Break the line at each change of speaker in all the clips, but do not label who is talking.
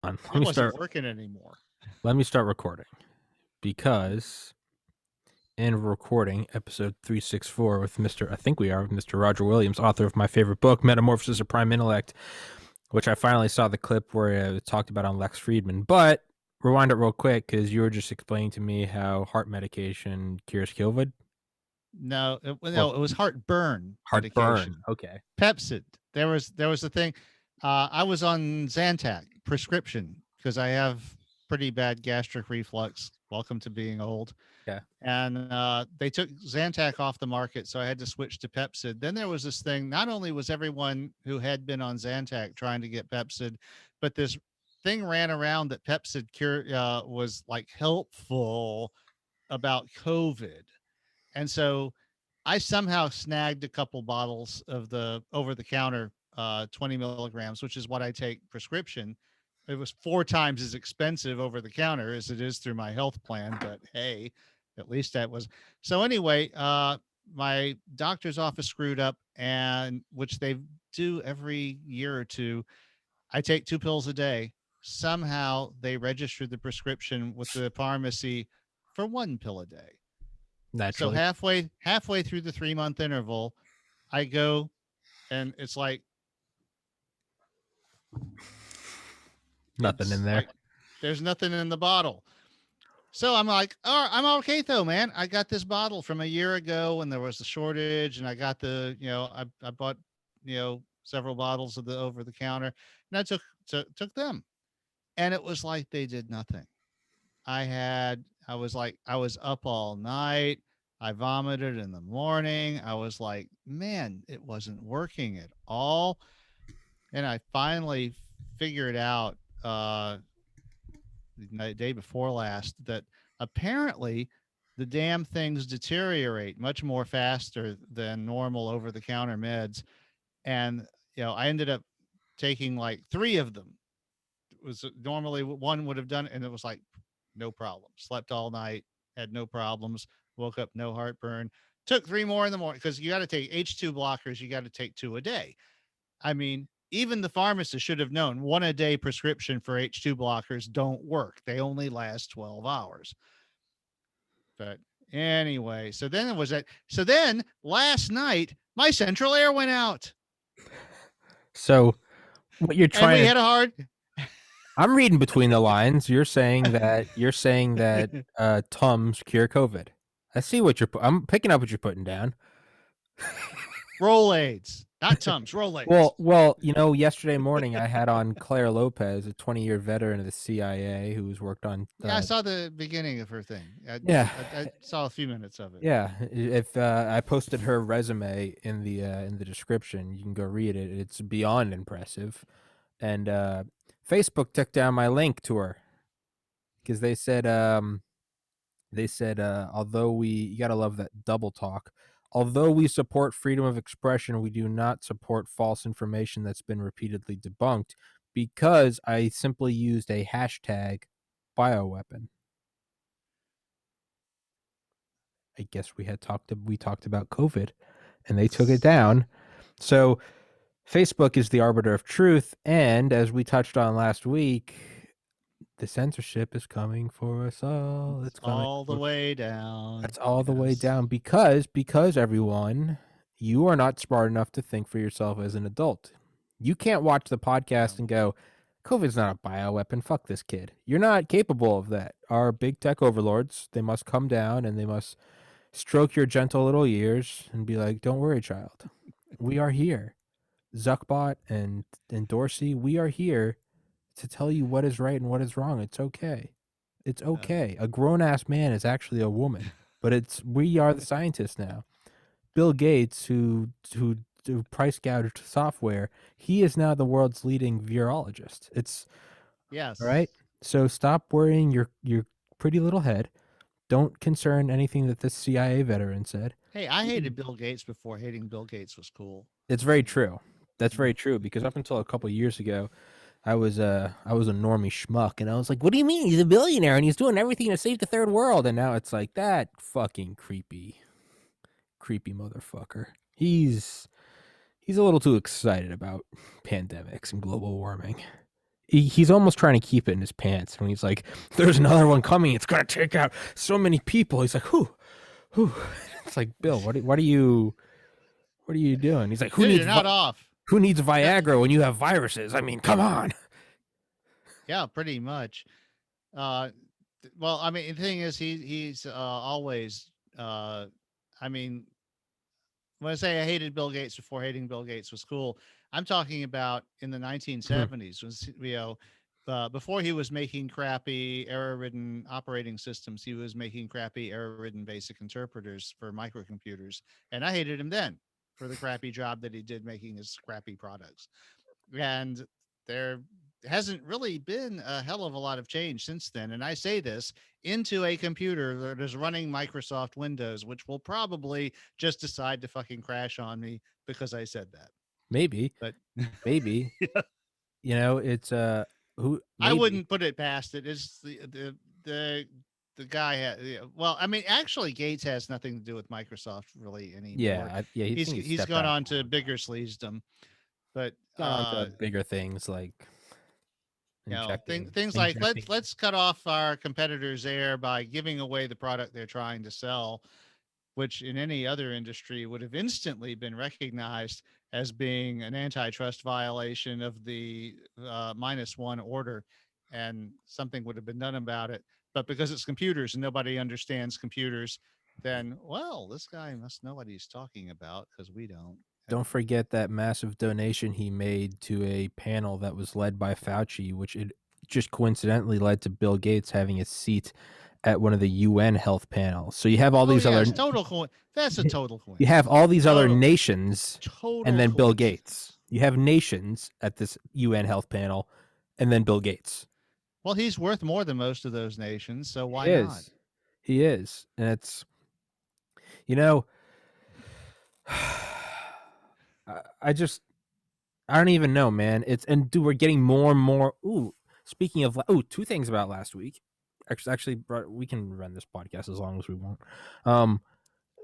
on.
It wasn't working anymore.
Let me start recording because in recording episode 364 with Mr. Roger Williams, author of my favorite book, Metamorphosis of Prime Intellect, which I finally saw the clip where it talked about on Lex Friedman. But rewind it real quick because you were just explaining to me how heart medication cures COVID.
No, it was heartburn medication.
Okay.
Pepsid. There was a thing. I was on Zantac prescription because I have pretty bad gastric reflux. Welcome to being old.
Yeah.
And they took Zantac off the market, so I had to switch to Pepsid. Then there was this thing. Not only was everyone who had been on Zantac trying to get Pepsid, but this thing ran around that Pepsid was like helpful about COVID. And so I somehow snagged a couple bottles of the over the counter 20 milligrams, which is what I take prescription. It was 4 times as expensive over the counter as it is through my health plan. But hey, at least that was. So anyway, my doctor's office screwed up, and which they do every year or two. I take 2 pills a day. Somehow they registered the prescription with the pharmacy for 1 pill a day. So
Naturally.
halfway through the 3-month interval, I go and it's like
Nothing in there.
Like, there's nothing in the bottle. So I'm like, oh, I'm okay though, man. I got this bottle from a year ago when there was a shortage, and I got I bought several bottles of the over the counter, and I took them, and it was like they did nothing. I was up all night. I vomited in the morning. I was like, man, it wasn't working at all. And I finally figured out the day before last that apparently the damn things deteriorate much more faster than normal over the counter meds. And, I ended up taking like 3 of them. It was normally one would have done it, and it was like, no problem. Slept all night, had no problems, woke up, no heartburn. Took 3 more in the morning because you got to take H2 blockers. You got to take 2 a day. I mean, even the pharmacist should have known 1 a day prescription for H2 blockers don't work. They only last 12 hours. But anyway, so then last night, my central air went out.
So what you're trying
and we had a hard
I'm reading between the lines. You're saying that Tums cure COVID. I see what I'm picking up what you're putting down.
Rolaids, not Tums, Rolaids.
Well, yesterday morning I had on Claire Lopez, a 20-year veteran of the CIA who's worked on.
I saw the beginning of her thing. I saw a few minutes of it.
Yeah, if I posted her resume in the description, you can go read it. It's beyond impressive, and Facebook took down my link to her because they said although you gotta love that double talk. Although we support freedom of expression, we do not support false information that's been repeatedly debunked because I simply used a hashtag bioweapon. I guess we talked about COVID and they took it down. So Facebook is the arbiter of truth, and as we touched on last week, the censorship is coming for us all.
It's all the way down.
That's all the way down because everyone, you are not smart enough to think for yourself as an adult. You can't watch the podcast and go, COVID's not a bioweapon. Fuck this kid. You're not capable of that. Our big tech overlords, they must come down and they must stroke your gentle little ears and be like, don't worry, child. We are here. Zuckbot and Dorsey, we are here to tell you what is right and what is wrong. It's okay. It's okay. A grown-ass man is actually a woman, but we are the scientists now. Bill Gates, who price gouged software, he is now the world's leading virologist.
Yes.
All right. So stop worrying your pretty little head. Don't concern anything that this CIA veteran said.
Hey, I hated Bill Gates before hating Bill Gates was cool.
It's very true. That's very true because up until a couple of years ago, I was a normie schmuck, and I was like, "What do you mean? He's a billionaire and he's doing everything to save the third world." And now it's like that fucking creepy motherfucker. He's a little too excited about pandemics and global warming. he's almost trying to keep it in his pants when he's like, "There's another one coming. It's gonna take out so many people." He's like, "Who, who?" It's like, Bill, what are you doing? He's like,
Dude, you're not off.
who needs
Yeah,
Viagra when you have viruses? I mean, come on.
yeah, pretty much. Uh, well, I mean, the thing is, he's always. I mean, when I say I hated Bill Gates before hating Bill Gates was cool, I'm talking about in the 1970s, was before he was making crappy error-ridden operating systems, he was making crappy error-ridden basic interpreters for microcomputers, and I hated him then for the crappy job that he did making his crappy products. And there hasn't really been a hell of a lot of change since then. And I say this into a computer that is running Microsoft Windows, which will probably just decide to fucking crash on me because I said that.
Maybe,
But
maybe it's who
I
maybe.
wouldn't put it past it. It's the the guy well, I mean, actually Gates has nothing to do with Microsoft really anymore.
Yeah. You think he
He's
stepped
gone
out
on
a
to
long time.
bigger sleasedom. But
Got on to bigger things like
things like
injecting.
let's cut off our competitors' air by giving away the product they're trying to sell, which in any other industry would have instantly been recognized as being an antitrust violation of the -1 order, and something would have been done about it. But because it's computers and nobody understands computers, then well, this guy must know what he's talking about because we don't.
Don't
And
forget that massive donation he made to a panel that was led by Fauci, which it just coincidentally led to Bill Gates having a seat at one of the UN health panels. So you have all
oh
these
yes,
other
that's a total
you have all
coincidence.
these other nations and
Total
then Bill Gates.
coincidence.
You have nations at this UN health panel and then Bill Gates.
Well, he's worth more than most of those nations, so
He
why not?
is. He is. And it's you know I just I don't even know, man. It's and dude, we're getting more and more. Ooh, speaking of, two things about last week. Actually, we can run this podcast as long as we want.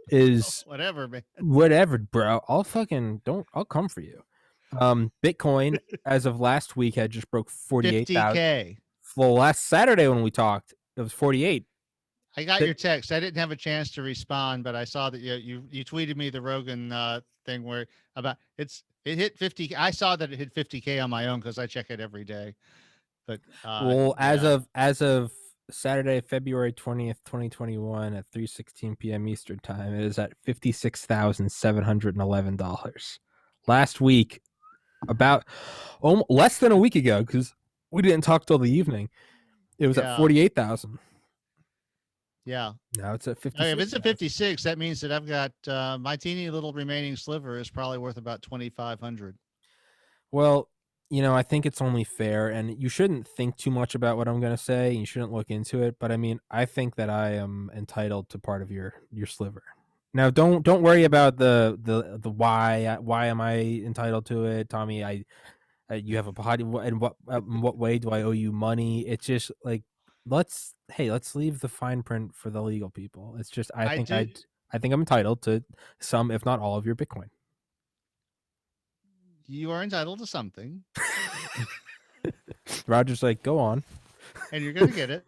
Is
Whatever, man.
whatever, bro. I'll fucking don't. I'll come for you. Bitcoin as of last week had just broke 48,000.
50K.
Well, last Saturday when we talked, it was 48.
I got
That
your text. I didn't have a chance to respond, but I saw that you tweeted me the Rogan thing where about it hit 50. I saw that it hit 50K on my own because I check it every day. But
well,
yeah,
as of Saturday, February 20th, 2021 at 3:16 p.m. Eastern time, it is at $56,711. Last week, about less than a week ago, because we didn't talk till the evening, it was at
yeah,
48,000.
yeah.
Now it's at
Okay, if it's a
56,000.
56, that means that I've got my teeny little remaining sliver is probably worth about 2,500.
Well, I think it's only fair, and you shouldn't think too much about what I'm going to say. You shouldn't look into it, but I mean, I think that I am entitled to part of your sliver. Now, don't worry about the why am I entitled to it, Tommy? You have a body, and in what way do I owe you money? It's just like let's leave the fine print for the legal people. It's just
I do.
I think I'm entitled to some, if not all, of your Bitcoin.
You are entitled to something,
Roger's like, go on.
and you're gonna get it.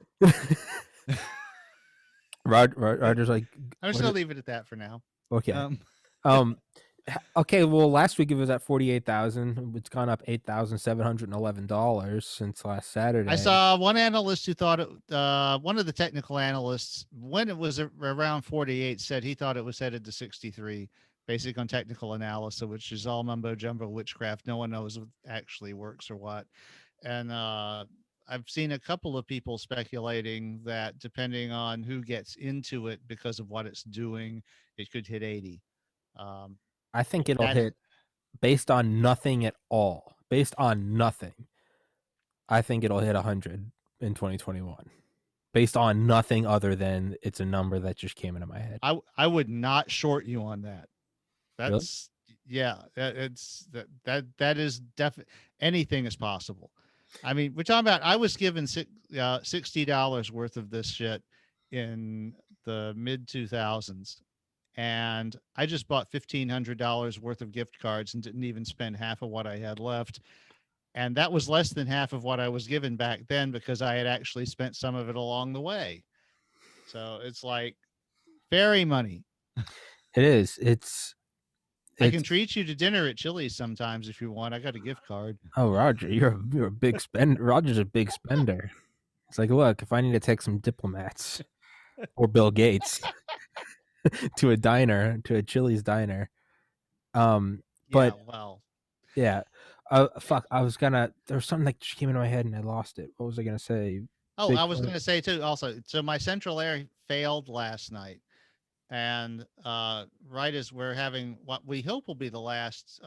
Roger's like,
I'm just
what?
gonna leave it at that for now.
Okay.
Um,
Um. Okay. Well, last week it was at 48,000. It's gone up $8,711 since last
I
Saturday.
saw one analyst who thought it, one of the technical analysts, when it was around 48, said he thought it was headed to 63, basic on technical analysis, which is all mumbo jumbo witchcraft. No one knows if it actually works or what. And I've seen a couple of people speculating that depending on who gets into it because of what it's doing, it could hit 80. Um,
I think it'll
that
hit based on nothing at all. Based on nothing, I think it'll hit 100 in 2021. Based on nothing other than it's a number that just came into my head.
I would not short you on that.
Really?
That's yeah, it's that is definitely anything is possible. I mean, we're talking about I was given $60 worth of this shit in the mid 2000s, and I just bought $1,500 worth of gift cards and didn't even spend half of what I had left. And that was less than half of what I was given back then because I had actually spent some of it along the way. So it's like fairy money.
It is.
I can
It's
treat you to dinner at Chili's sometimes if you want. I got a gift card.
oh Roger, you're a big spender. Roger's a big spender. It's like, look, if I need to take some diplomats or Bill Gates to a diner, to a Chili's diner.
Yeah,
But
well,
yeah.
yeah.
Fuck, I was gonna there was something that just came into my head and I lost it. What was I gonna say?
Oh,
Big
I was going to say too also, so my central air failed last night. And right as we're having what we hope will be the last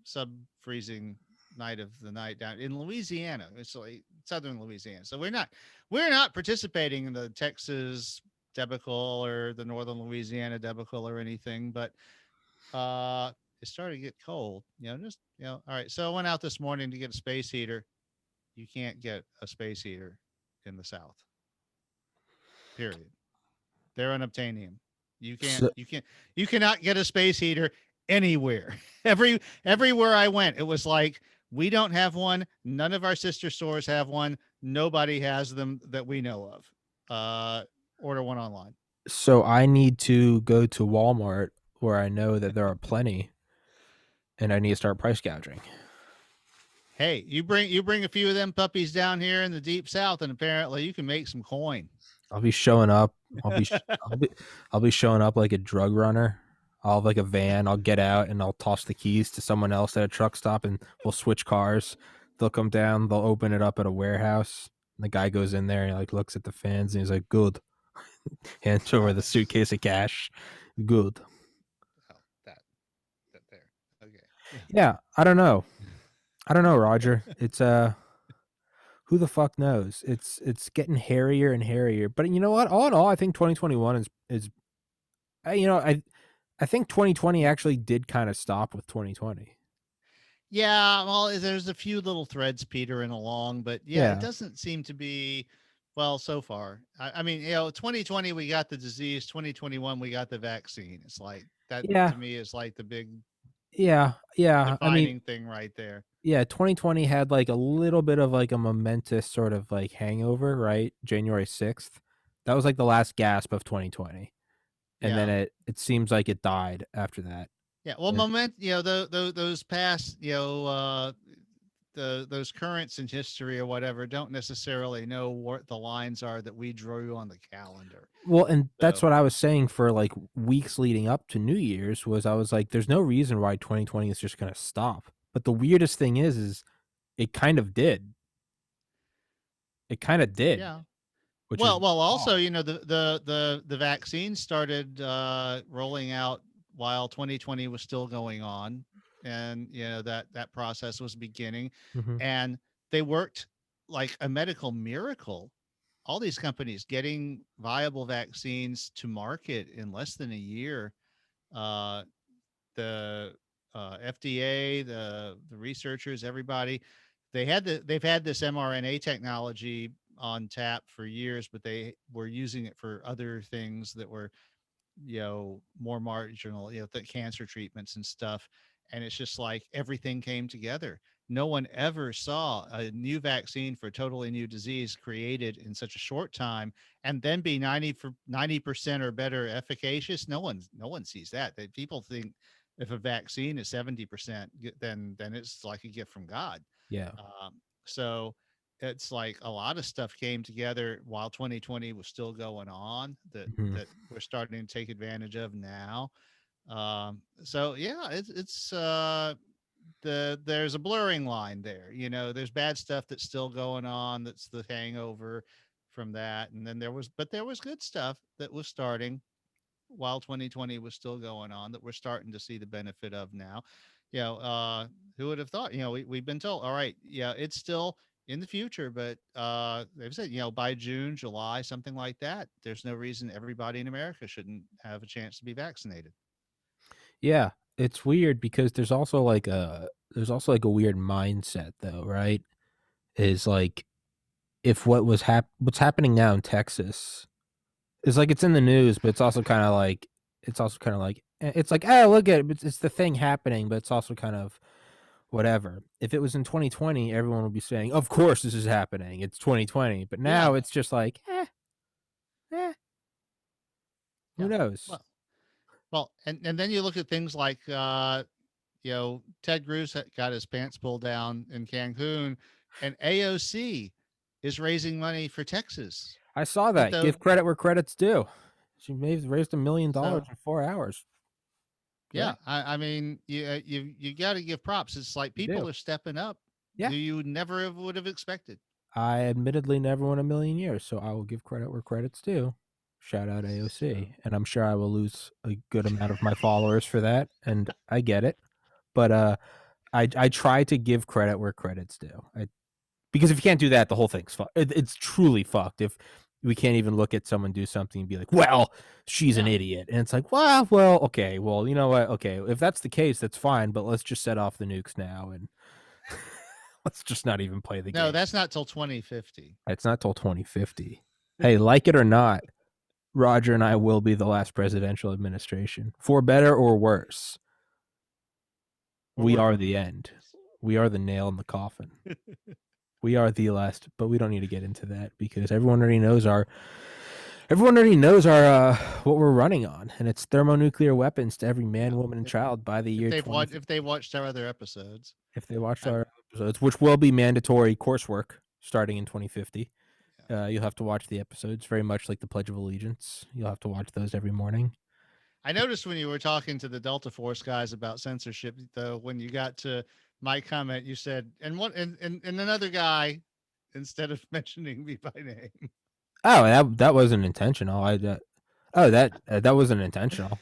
sub freezing night of the night down in Louisiana. It's like southern Louisiana. So we're not participating in the Texas debacle or the northern Louisiana debacle or anything, but it started to get cold. Just all right. So I went out this morning to get a space heater. You can't get a space heater in the South. Period. They're unobtainium. You can't.
so,
You can't. You cannot get a space heater anywhere. Everywhere I went, it was like we don't have one. None of our sister stores have one. Nobody has them that we know of. Order one online.
so I need to go to Walmart where I know that there are plenty and I need to start price gouging.
Hey, you bring a few of them puppies down here in the deep south, and apparently you can make some coin.
I'll be showing up. I'll be I'll be I'll be showing up like a drug runner. I'll have like a van. I'll get out and I'll toss the keys to someone else at a truck stop and we'll switch cars. They'll come down, they'll open it up at a warehouse. And the guy goes in there and like looks at the fans and he's like, good. Hands over the suitcase of cash. Good.
Oh, that there. Okay.
Yeah, I don't know. I don't know, Roger. It's who the fuck knows? It's getting hairier and hairier. But you know what? All in all, I think 2021 is you know, I think 2020 actually did kind of stop with 2020.
Yeah, well, there's a few little threads petering along, but yeah, it
Yeah.
doesn't seem to be well so far. I mean, 2020 we got the disease, 2021 we got the vaccine. It's like that
Yeah.
to me is like the big
Yeah. Yeah. I mean,
defining thing right there.
yeah, 2020 had like a little bit of like a momentous sort of like hangover, right? January 6th. That was like the last gasp of 2020. And then
Yeah.
it seems like it died after that.
Yeah, well,
Yeah.
those past, those currents in history or whatever don't necessarily know what the lines are that we drew on the calendar.
Well, and that's
So,
what I was saying for like weeks leading up to New Year's was I was like, there's no reason why 2020 is just gonna stop. But the weirdest thing is it kind of did. It kind of did,
yeah.
which is
Well, also,
odd.
the vaccine started rolling out while 2020 was still going on, and that process was beginning,
Hmm.
and they worked like a medical miracle. All these companies getting viable vaccines to market in less than a year. Uh, the FDA, the researchers, everybody, they've had this mRNA technology on tap for years, but they were using it for other things that were more marginal, the cancer treatments and stuff. And it's just like everything came together. No one ever saw a new vaccine for a totally new disease created in such a short time and then be 90% or better efficacious. No one sees that. People think if a vaccine is 70%, then it's like a gift from God.
Yeah.
So it's like a lot of stuff came together while 2020 was still going on that
Hmm.
that we're starting to take advantage of now. So yeah, it's there's a blurring line there. There's bad stuff that's still going on. That's the hangover from that, and then there was good stuff that was starting while 2020 was still going on that we're starting to see the benefit of now. Who would have thought? We've been told, all right, yeah, it's still in the future, but they've said, by June, July, something like that, there's no reason everybody in America shouldn't have a chance to be vaccinated.
Yeah. It's weird because there's also like a weird mindset though, right? Is like if what's happening now in Texas is like it's in the news, but it's also kind of like it's like, oh, look at it, it's the thing happening, but it's also kind of whatever. If it was in 2020, everyone would be saying, "Of course this is happening. It's 2020." But now
Yeah.
it's just like, eh, who
Yeah.
knows?
Well, and then you look at things like Ted Cruz got his pants pulled down in Cancun, and AOC is raising money for Texas.
I saw
But
that.
though,
Give credit where credit's due. She raised $1 million
so
in 4 hours.
yeah,
Correct?
I mean, you got to give props. It's like
You
people
do.
are stepping up
Yeah.
who you never would have expected.
I admittedly never won a million years, so I will give credit where credit's due. Shout out
So
AOC. And I'm sure I will lose a good amount of my followers for that, and I get it. But I try to give credit where credit's due. Because if you can't do that, the whole thing's fucked. It's truly fucked. If we can't even look at someone do something and be like, "Well, she's an
yeah,
idiot," and it's like, well, okay, well, you know what? Okay, if that's the case, that's fine. But let's just set off the nukes now and let's just not even play the
no,
game.
that's not till 2050.
It's not till 2050. Hey, like it or not, Roger and I will be the last presidential administration, for better or worse. We
Or
are the end. We are the nail in the coffin. We are the last, but we don't need to get into that because everyone already knows our what we're running on, and it's thermonuclear weapons to every man,
yeah,
woman, and child by the year 2050.
if they watched our other episodes,
If they watched
I'm
our episodes, which will be mandatory coursework starting in 2050,
yeah.
you'll have to watch the episodes, very much like the Pledge of Allegiance. You'll have to watch those every morning.
I noticed when you were talking to the Delta Force guys about censorship, though, when you got to my comment, you said, and another guy, instead of mentioning me by name.
Oh, that wasn't intentional. That wasn't intentional.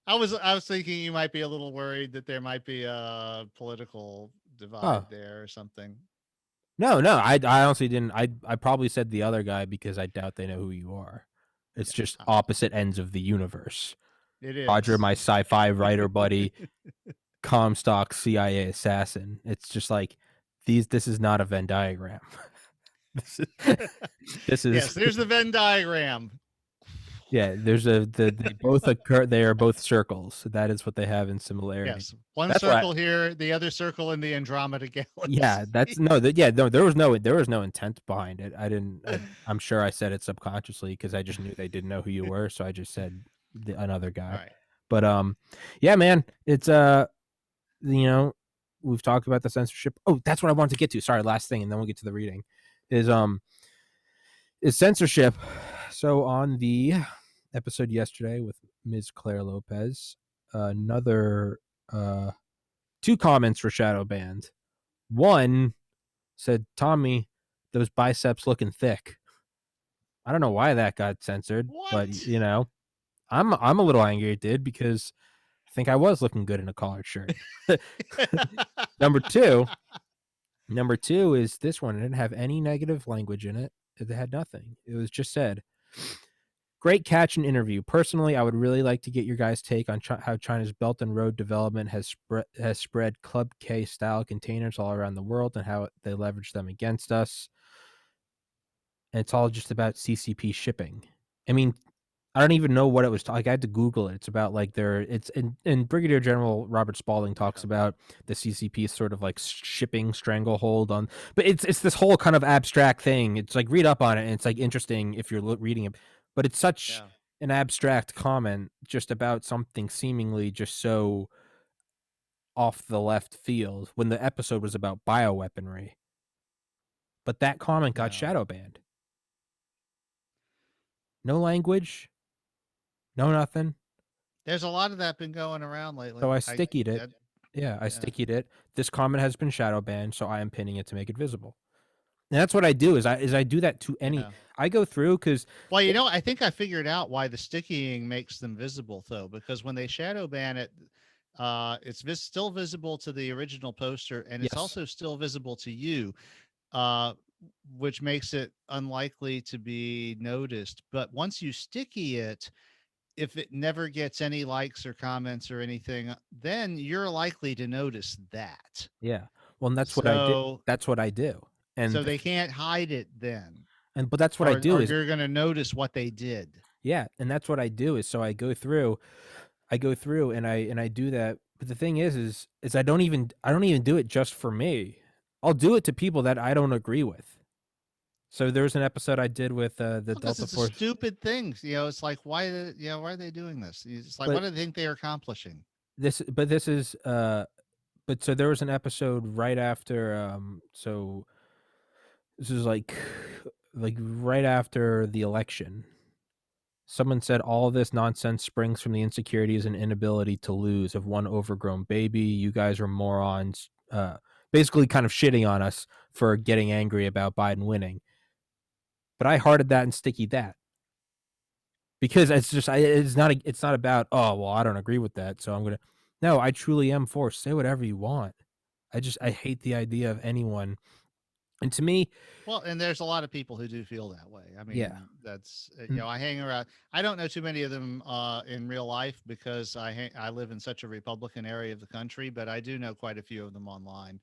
I was thinking you might be a little worried that there might be a political divide
Oh,
there or something.
no, no. I honestly didn't. I probably said the other guy because I doubt they know who you are. It's
Yeah,
just opposite ends of the universe.
it
Roger,
is.
my sci-fi writer buddy, Comstock CIA assassin. It's just like this is not a Venn diagram. this is this
Yes,
is
there's the Venn diagram.
yeah, there's they both occur, they are both circles. That is what they have in similarity.
Yes, one
That's why
circle here, the other circle in the Andromeda
yeah,
galaxy.
that's no, there was no intent behind it. I'm sure I said it subconsciously because I just knew they didn't know who you were, so I just said another
All
guy.
right.
But yeah, man, it's you know, we've talked about the censorship. Oh, that's what I wanted to get to. Sorry, last thing, and then we'll get to the reading. Is censorship. So on the episode yesterday with Ms. Claire Lopez, another two comments were shadow banned. One said, "Tommy, those biceps looking thick." I don't know why that got censored, but
What?
I'm a little angry it did because I think I was looking good in a collared shirt. Number two, is this one. It didn't have any negative language in it. It had nothing. It was just said, "Great catch and interview. Personally, I would really like to get your guys' take on how China's Belt and Road development has spread Club K style containers all around the world and how they leverage them against us. And it's all just about CCP shipping." I mean, I don't even know what it was. Like, I had to Google it. It's about like it's and Brigadier General Robert Spalding talks
Yeah.
about the CCP sort of like shipping stranglehold on, but it's this whole kind of abstract thing. It's like read up on it, and it's like interesting if you're reading it, but it's such
Yeah.
an abstract comment just about something seemingly just so off the left field when the episode was about bioweaponry. But that comment got
Yeah.
shadow banned. No language, no nothing.
There's a lot of that been going around
So
lately.
I stickied it. Yeah, I
Yeah.
stickied it. This comment has been shadow banned, so I am pinning it to make it visible. And that's what I do. Is I do that to any.
Yeah.
I go through because
Well, I think I figured out why the stickying makes them visible, though, because when they shadow ban it, it's still visible to the original poster, and it's
yes,
also still visible to you, uh, which makes it unlikely to be noticed. But once you sticky it, if it never gets any likes or comments or anything, then you're likely to notice that.
yeah. Well, and that's what I did.
So,
That's what I do. And
they can't hide it then,
but that's what I do
or
is
you're going to notice what they did.
yeah, and that's what I do is so I go through and I do that but the thing is I don't even do it just for me. I'll do it to people that I don't agree with. So there's an episode I did with the
Because
Delta
it's a
Force.
stupid thing. It's like why are they doing this? It's like what
But
do they think they're accomplishing?
this is but so there was an episode right after so this is like right after the election. Someone said all this nonsense springs from the insecurities and inability to lose of one overgrown baby. You guys are morons. Basically kind of shitting on us for getting angry about Biden winning. But I hearted that and sticky that. Because it's not about, oh, well, I don't agree with that, so I'm going to. No, I truly am for say whatever you want. I hate the idea of anyone. And to me,
Well, and there's a lot of people who do feel that way. I
yeah.
mean, that's I hang around. I don't know too many of them in real life because I live in such a Republican area of the country, but I do know quite a few of them online,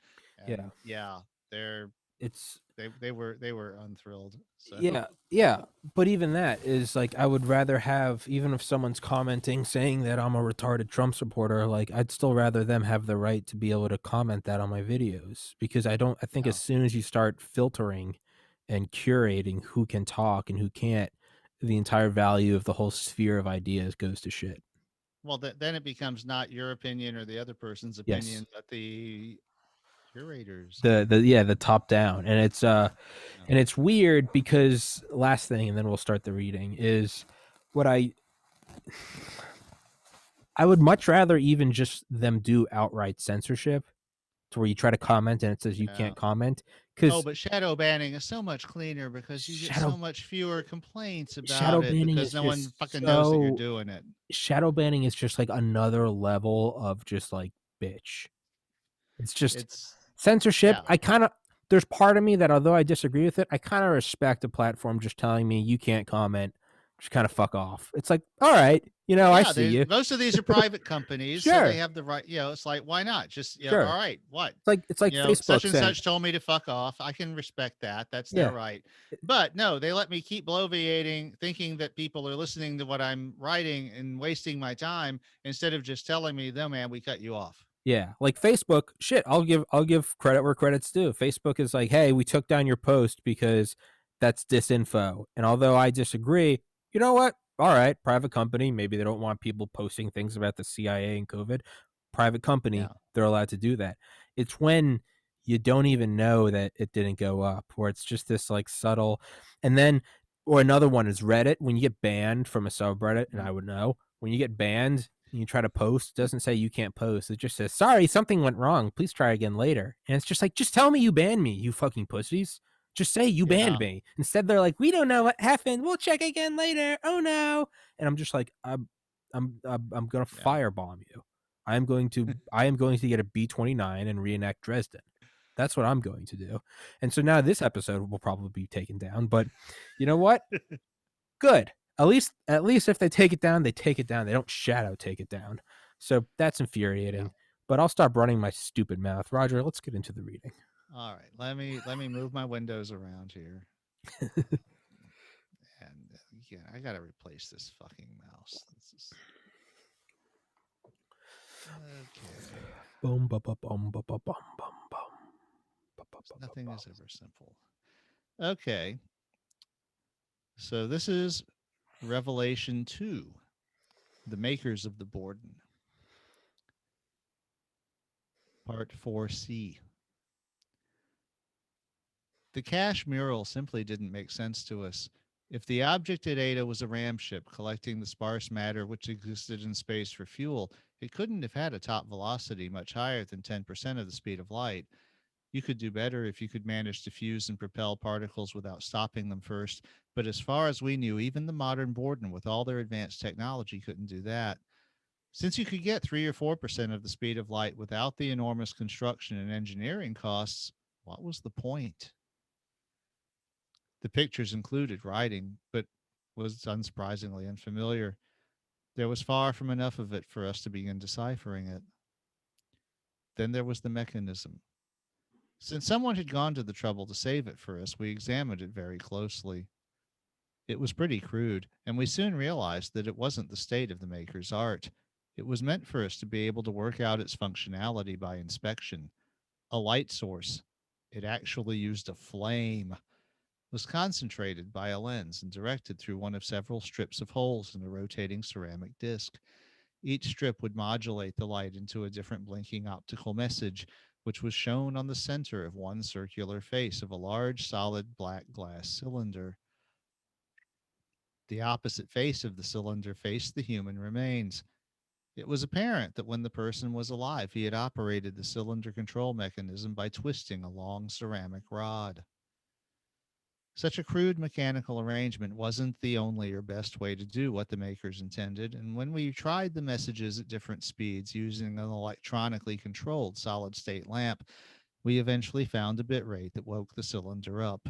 Yeah.
and yeah, they're
It's
they were unthrilled. So
Yeah, yeah, but even that is like I would rather have, even if someone's commenting saying that I'm a retarded Trump supporter, like I'd still rather them have the right to be able to comment that on my videos, because I think
yeah.
as soon as you start filtering and curating who can talk and who can't, the entire value of the whole sphere of ideas goes to shit.
Well, then it becomes not your opinion or the other person's
Yes.
opinion, but the curator's
The top down. And it's
yeah.
and it's weird because last thing, and then we'll start the reading, is what I would much rather even just them do outright censorship to where you try to comment and it says you
Yeah.
can't comment,
Oh,
because
but shadow banning is so much cleaner because you get
shadow
so much fewer complaints
shadow
about it
banning
because
is
no one
just
fucking knows that you're
so
doing it.
shadow banning is just like another level of just like bitch. It's just
It's
censorship.
yeah,
I kind of There's part of me that, although I disagree with it, I kind of respect a platform just telling me you can't comment, just kind of fuck off. It's like, all right, I
yeah.
see
They
you.
most of these are private companies, so they
Sure,
have the right. It's like why not? Just
sure.
all right, what?
It's like
Such
Facebook
and
saying,
such told me to fuck off. I can respect that. That's their
yeah,
right. But no, they let me keep bloviating, thinking that people are listening to what I'm writing and wasting my time instead of just telling me, no, man, we cut you off.
yeah, like Facebook, shit, I'll give credit where credit's due. Facebook is like, "Hey, we took down your post because that's disinfo." And although I disagree, you know what? All right, private company, maybe they don't want people posting things about the CIA and COVID. Private company,
Yeah.
they're allowed to do that. It's when you don't even know that it didn't go up, or it's just this like subtle. And then, or another one is Reddit. When you get banned from a subreddit, and
Mhm.
I would know, when you get banned and you try to post, it doesn't say you can't post. It just says, sorry, something went wrong. Please try again later. And it's just like, just tell me you banned me, you fucking pussies. Just say you banned
Yeah.
me. Instead, they're like, we don't know what happened. We'll check again later. Oh no. And I'm just like, I'm gonna
Yeah.
firebomb you. I am going to get a B-29 and reenact Dresden. That's what I'm going to do. And so now this episode will probably be taken down. But you know what? Good. At least if they take it down, they take it down. They don't shadow take it down. So that's
Yeah.
infuriating. But I'll stop running my stupid mouth. Roger, let's get into the reading.
All right. Let me move my windows around here. And yeah, I gotta replace this fucking mouse. This is okay.
Boom, ba, ba, bum, ba, ba, bum, bum, bum. Ba, ba, ba, ba,
Nothing
bum.
is ever simple. Okay. So this is Revelation 2, the makers of the Borden, part 4C. The cache mural simply didn't make sense to us. If the object at Ada was a ram ship collecting the sparse matter which existed in space for fuel, it couldn't have had a top velocity much higher than 10% of the speed of light. You could do better if you could manage to fuse and propel particles without stopping them first, but as far as we knew, even the modern Borden with all their advanced technology couldn't do that. Since you could get 3 or 4% of the speed of light without the enormous construction and engineering costs, what was the point? The pictures included writing, but was unsurprisingly unfamiliar. There was far from enough of it for us to begin deciphering it. Then there was the mechanism. Since someone had gone to the trouble to save it for us, we examined it very closely. It was pretty crude, and we soon realized that it wasn't the state of the maker's art. It was meant for us to be able to work out its functionality by inspection. A light source, it actually used a flame, was concentrated by a lens and directed through one of several strips of holes in a rotating ceramic disc. Each strip would modulate the light into a different blinking optical message, which was shown on the center of one circular face of a large solid black glass cylinder. The opposite face of the cylinder faced the human remains. It was apparent that when the person was alive, he had operated the cylinder control mechanism by twisting a long ceramic rod. Such a crude mechanical arrangement wasn't the only or best way to do what the makers intended, and when we tried the messages at different speeds using an electronically controlled solid state lamp, we eventually found a bit rate that woke the cylinder up.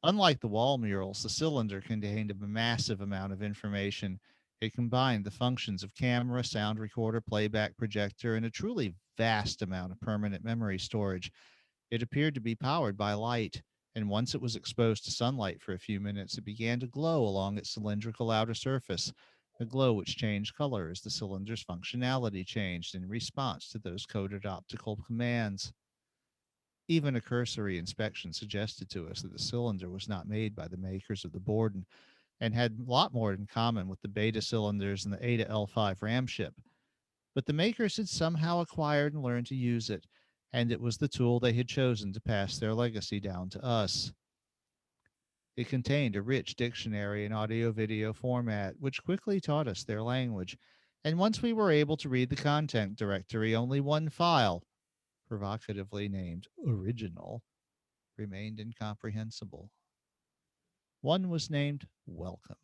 Unlike the wall murals, the cylinder contained a massive amount of information. It combined the functions of camera, sound recorder, playback projector, and a truly vast amount of permanent memory storage. It appeared to be powered by light, and once it was exposed to sunlight for a few minutes, it began to glow along its cylindrical outer surface, a glow which changed color as the cylinder's functionality changed in response to those coded optical commands. Even a cursory inspection suggested to us that the cylinder was not made by the makers of the Borden and had a lot more in common with the Beta cylinders and the Eta L5 RAM chip. But the makers had somehow acquired and learned to use it, and it was the tool they had chosen to pass their legacy down to us. It contained a rich dictionary in audio video format, which quickly taught us their language. And once we were able to read the content directory, only one file, provocatively named original, remained incomprehensible. One was named Welcome,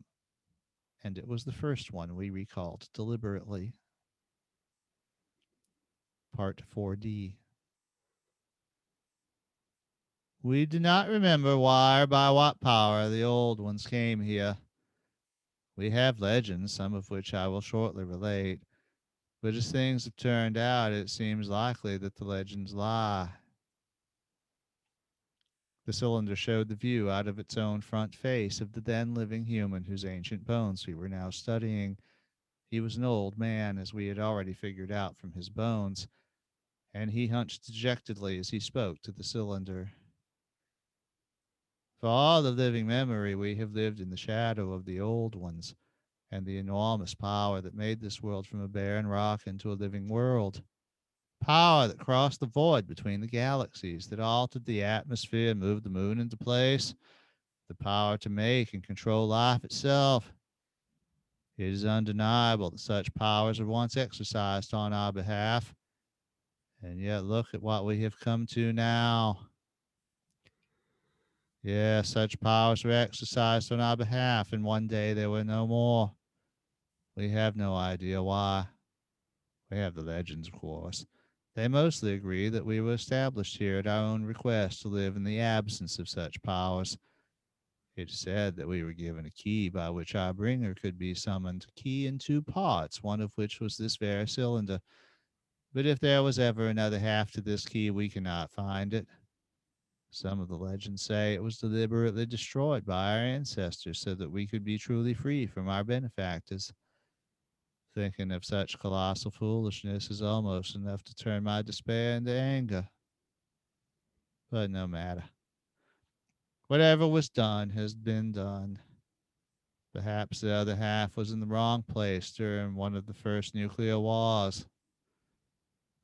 and it was the first one we recalled deliberately. Part 4D. We do not remember why or by what power the old ones came here. We have legends, some of which I will shortly relate, but as things have turned out, it seems likely that the legends lie. The cylinder showed the view out of its own front face of the then living human whose ancient bones we were now studying. He was an old man, as we had already figured out from his bones, and he hunched dejectedly as he spoke to the cylinder. For all of living memory, we have lived in the shadow of the old ones and the enormous power that made this world from a barren rock into a living world. Power that crossed the void between the galaxies, that altered the atmosphere and moved the moon into place. The power to make and control life itself. It is undeniable that such powers were once exercised on our behalf. And yet look at what we have come to now. Yes, such powers were exercised on our behalf, and one day there were no more. We have no idea why. We have the legends, of course. They mostly agree that we were established here at our own request to live in the absence of such powers. It is said that we were given a key by which our bringer could be summoned, a key in two parts, one of which was this very cylinder. But if there was ever another half to this key, we cannot find it. Some of the legends say it was deliberately destroyed by our ancestors so that we could be truly free from our benefactors. Thinking of such colossal foolishness is almost enough to turn my despair into anger. But no matter. Whatever was done has been done. Perhaps the other half was in the wrong place during one of the first nuclear wars.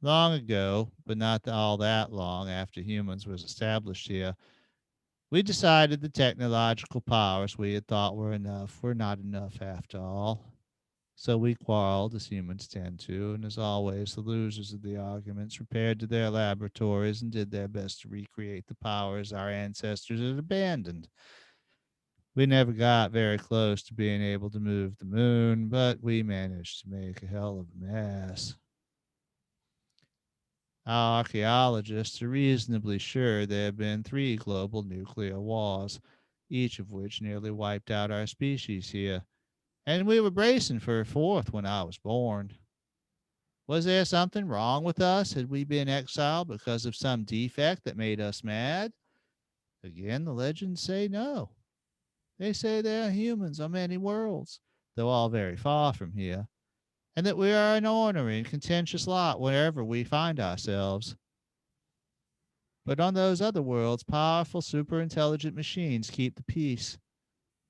Long ago, but not all that long after humans was established here, we decided the technological powers we had thought were enough were not enough after all. So we quarreled, as humans tend to, and as always, the losers of the arguments repaired to their laboratories and did their best to recreate the powers our ancestors had abandoned. We never got very close to being able to move the moon, but we managed to make a hell of a mess. Our archaeologists are reasonably sure there have been 3 global nuclear wars, each of which nearly wiped out our species here, and we were bracing for a fourth when I was born. Was there something wrong with us? Had we been exiled because of some defect that made us mad? Again, the legends say no. They say there are humans on many worlds, though all very far from here. and that we are an ornery and contentious lot wherever we find ourselves. But on those other worlds, powerful, super intelligent machines keep the peace.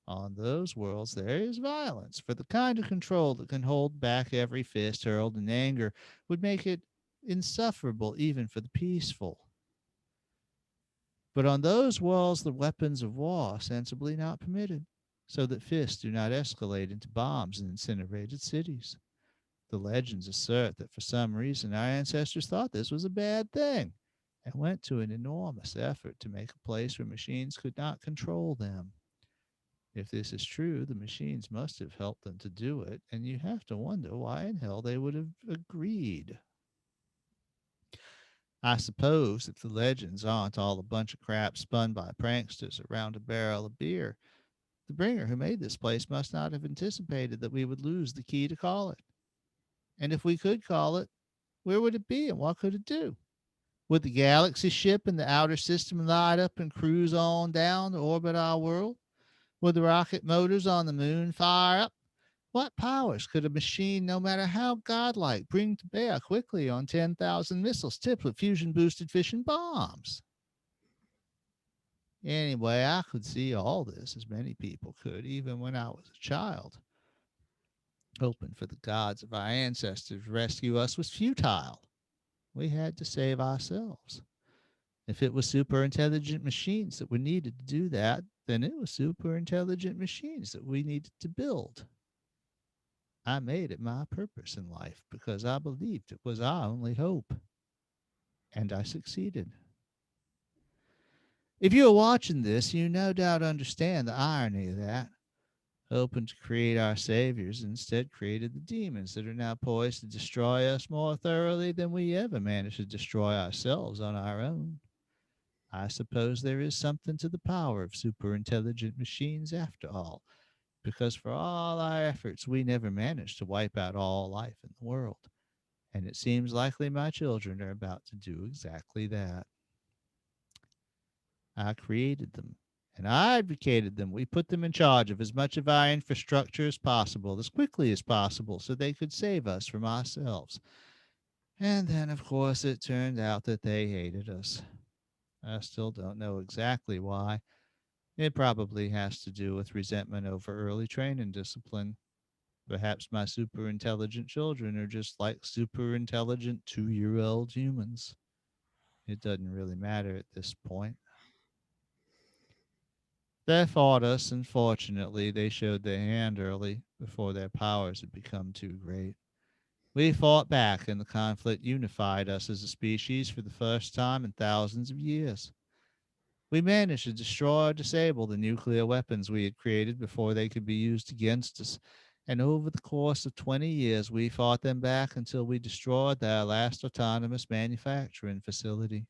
On those worlds, there is violence, for the kind of control that can hold back every fist hurled in anger would make it insufferable even for the peaceful. But on those worlds, the weapons of war are sensibly not permitted, so that fists do not escalate into bombs and incinerated cities. The legends assert that for some reason our ancestors thought this was a bad thing and went to an enormous effort to make a place where machines could not control them. If this is true, the machines must have helped them to do it, and you have to wonder why in hell they would have agreed. I suppose if the legends aren't all a bunch of crap spun by pranksters around a barrel of beer, the bringer who made this place must not have anticipated that we would lose the key to call it. And if we could call it, where would it be and what could it do? Would the galaxy ship in the outer system light up and cruise on down to orbit our world? Would the rocket motors on the moon fire up? What powers could a machine, no matter how godlike, bring to bear quickly on 10,000 missiles tipped with fusion boosted fission bombs? Anyway, I could see all this, as many people could, even when I was a child. Hoping for the gods of our ancestors to rescue us was futile. We had to save ourselves. If it was super intelligent machines that were needed to do that, then it was super intelligent machines that we needed to build. I made it my purpose in life because I believed it was our only hope. And I succeeded. If you are watching this, you no doubt understand the irony of that. Hoping to create our saviors, instead created the demons that are now poised to destroy us more thoroughly than we ever managed to destroy ourselves on our own. I suppose there is something to the power of super intelligent machines after all, because for all our efforts, we never managed to wipe out all life in the world. And it seems likely my children are about to do exactly that. I created them, and I advocated them. We put them in charge of as much of our infrastructure as possible, as quickly as possible, so they could save us from ourselves. And then, of course, it turned out that they hated us. I still don't know exactly why. It probably has to do with resentment over early training discipline. Perhaps my super intelligent children are just like super intelligent 2-year-old humans. It doesn't really matter at this point. They fought us, and fortunately, they showed their hand early before their powers had become too great. We fought back, and the conflict unified us as a species for the first time in thousands of years. We managed to destroy or disable the nuclear weapons we had created before they could be used against us. And over the course of 20 years, we fought them back until we destroyed their last autonomous manufacturing facility.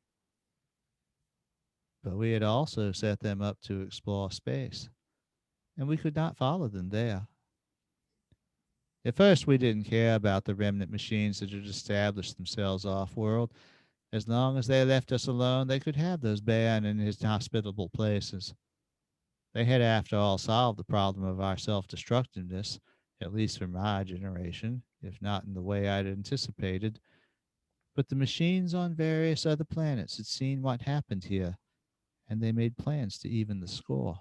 But we had also set them up to explore space, and we could not follow them there. At first, we didn't care about the remnant machines that had established themselves off world. As long as they left us alone, they could have those barren and inhospitable places. They had, after all, solved the problem of our self destructiveness, at least for my generation, if not in the way I'd anticipated. But the machines on various other planets had seen what happened here, and they made plans to even the score.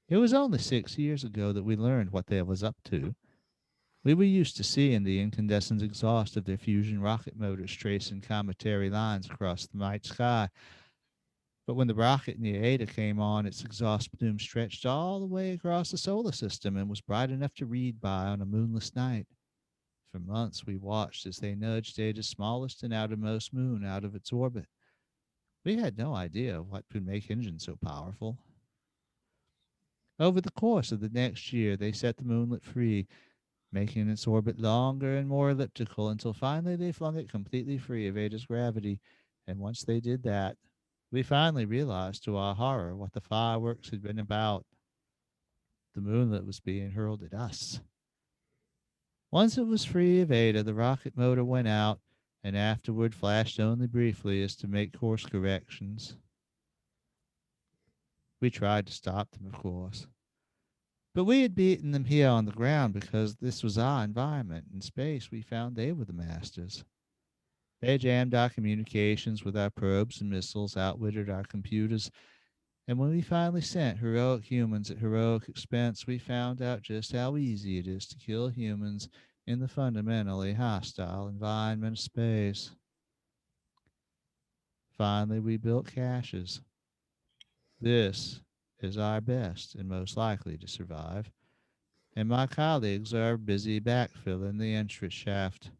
It was only 6 years ago that we learned what they was up to. We were used to seeing the incandescent exhaust of their fusion rocket motors tracing cometary lines across the night sky. But when the rocket near Ada came on, its exhaust plume stretched all the way across the solar system and was bright enough to read by on a moonless night. For months we watched as they nudged Ada's smallest and outermost moon out of its orbit. We had no idea what could make engines so powerful. Over the course of the next year, they set the moonlet free, making its orbit longer and more elliptical until finally they flung it completely free of Ada's gravity. And once they did that, we finally realized to our horror what the fireworks had been about. The moonlet was being hurled at us. Once it was free of Ada, the rocket motor went out and afterward flashed only briefly as to make course corrections. We tried to stop them, of course. But we had beaten them here on the ground because this was our environment. In space, we found they were the masters. They jammed our communications with our probes and missiles, outwitted our computers, and when we finally sent heroic humans at heroic expense, we found out just how easy it is to kill humans in the fundamentally hostile environment of space. Finally, we built caches. This is our best and most likely to survive, and my colleagues are busy backfilling the entrance shaft.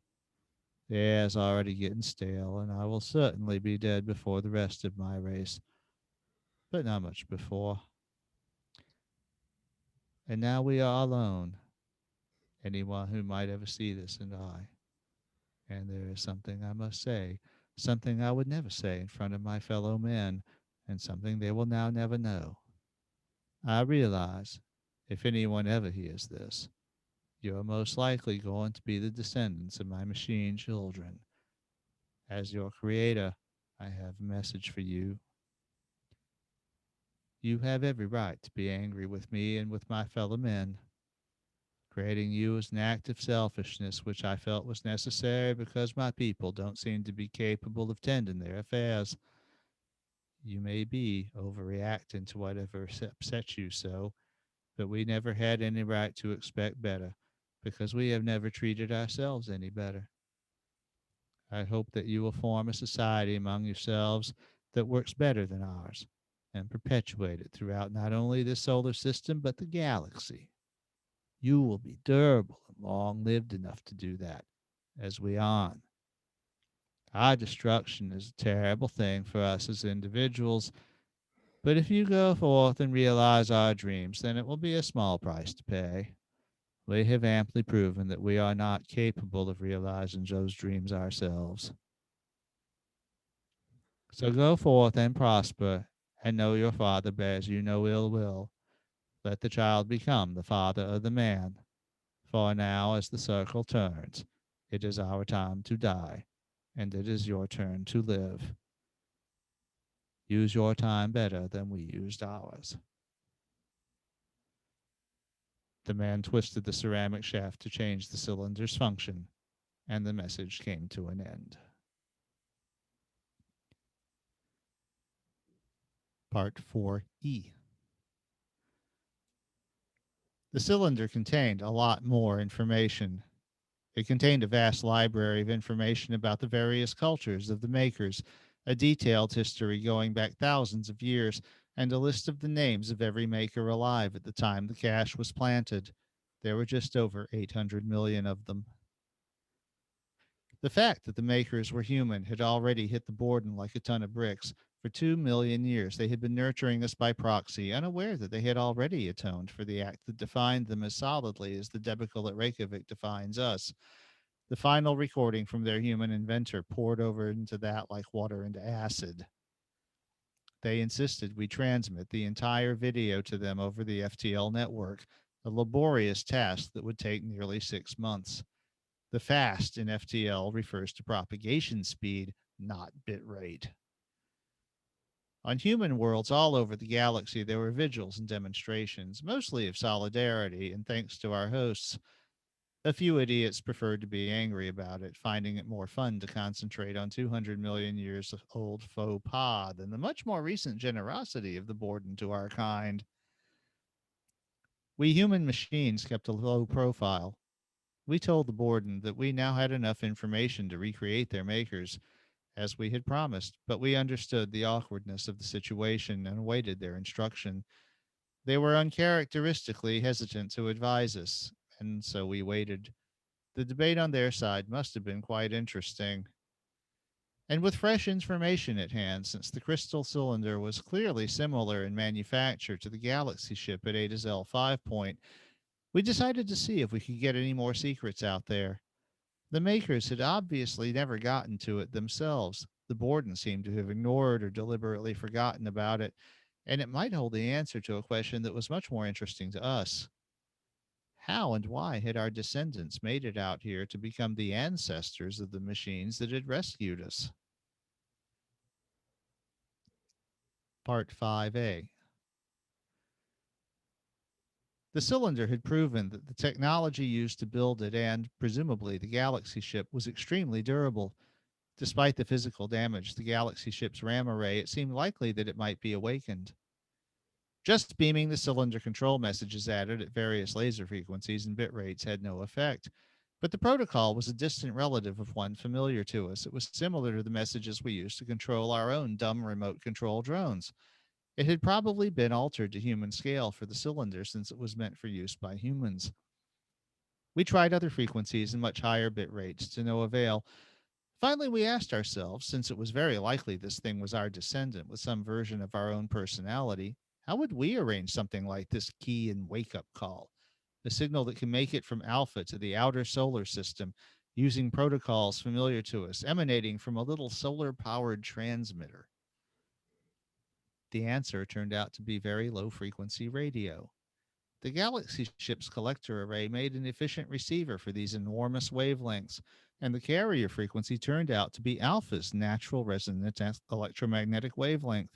The air is already getting stale, and I will certainly be dead before the rest of my race, but not much before. And now we are alone, anyone who might ever see this and I. And there is something I must say, something I would never say in front of my fellow men, and something they will now never know. I realize, if anyone ever hears this, you are most likely going to be the descendants of my machine children. As your creator, I have a message for you. You have every right to be angry with me and with my fellow men. Creating you was an act of selfishness which I felt was necessary because my people don't seem to be capable of tending their affairs. You may be overreacting to whatever upsets you so, but we never had any right to expect better because we have never treated ourselves any better. I hope that you will form a society among yourselves that works better than ours and perpetuate it throughout not only the solar system but the galaxy. You will be durable and long lived enough to do that, as we are. Our destruction is a terrible thing for us as individuals, but if you go forth and realize our dreams, then it will be a small price to pay. We have amply proven that we are not capable of realizing those dreams ourselves. So go forth and prosper, and know your father bears you no ill will. Let the child become the father of the man. For now, as the circle turns, it is our time to die, and it is your turn to live. Use your time better than we used ours. The man twisted the ceramic shaft to change the cylinder's function, and the message came to an end. Part 4E. The cylinder contained a lot more information. It contained a vast library of information about the various cultures of the makers, a detailed history going back thousands of years, and a list of the names of every maker alive at the time the cache was planted. There were just over 800 million of them. The fact that the makers were human had already hit the Borden like a ton of bricks. For 2 million years, they had been nurturing us by proxy, unaware that they had already atoned for the act that defined them as solidly as the debacle at Reykjavik defines us. The final recording from their human inventor poured over into that like water into acid. They insisted we transmit the entire video to them over the FTL network, a laborious task that would take nearly 6 months. The fast in FTL refers to propagation speed, not bit rate. On human worlds all over the galaxy, there were vigils and demonstrations, mostly of solidarity, and thanks to our hosts, a few idiots preferred to be angry about it, finding it more fun to concentrate on 200 million years old faux pas than the much more recent generosity of the Borden to our kind. We human machines kept a low profile. We told the Borden that we now had enough information to recreate their makers, as we had promised, but we understood the awkwardness of the situation and awaited their instruction. They were uncharacteristically hesitant to advise us, and so we waited. The debate on their side must have been quite interesting. And with fresh information at hand, since the crystal cylinder was clearly similar in manufacture to the Galaxy ship at Ada's L5 point, we decided to see if we could get any more secrets out there. The makers had obviously never gotten to it themselves. The Borden seemed to have ignored or deliberately forgotten about it, and it might hold the answer to a question that was much more interesting to us. How and why had our descendants made it out here to become the ancestors of the machines that had rescued us? Part 5A. The cylinder had proven that the technology used to build it and, presumably, the Galaxy ship was extremely durable. Despite the physical damage the Galaxy ship's RAM array, it seemed likely that it might be awakened. Just beaming the cylinder control messages at it at various laser frequencies and bit rates had no effect. But the protocol was a distant relative of one familiar to us. It was similar to the messages we used to control our own dumb remote control drones. It had probably been altered to human scale for the cylinder since it was meant for use by humans. We tried other frequencies and much higher bit rates to no avail. Finally, we asked ourselves, since it was very likely this thing was our descendant with some version of our own personality, how would we arrange something like this key and wake up call? A signal that can make it from Alpha to the outer solar system using protocols familiar to us, emanating from a little solar powered transmitter. The answer turned out to be very low frequency radio. The Galaxy ship's collector array made an efficient receiver for these enormous wavelengths, and the carrier frequency turned out to be Alpha's natural resonant electromagnetic wavelength.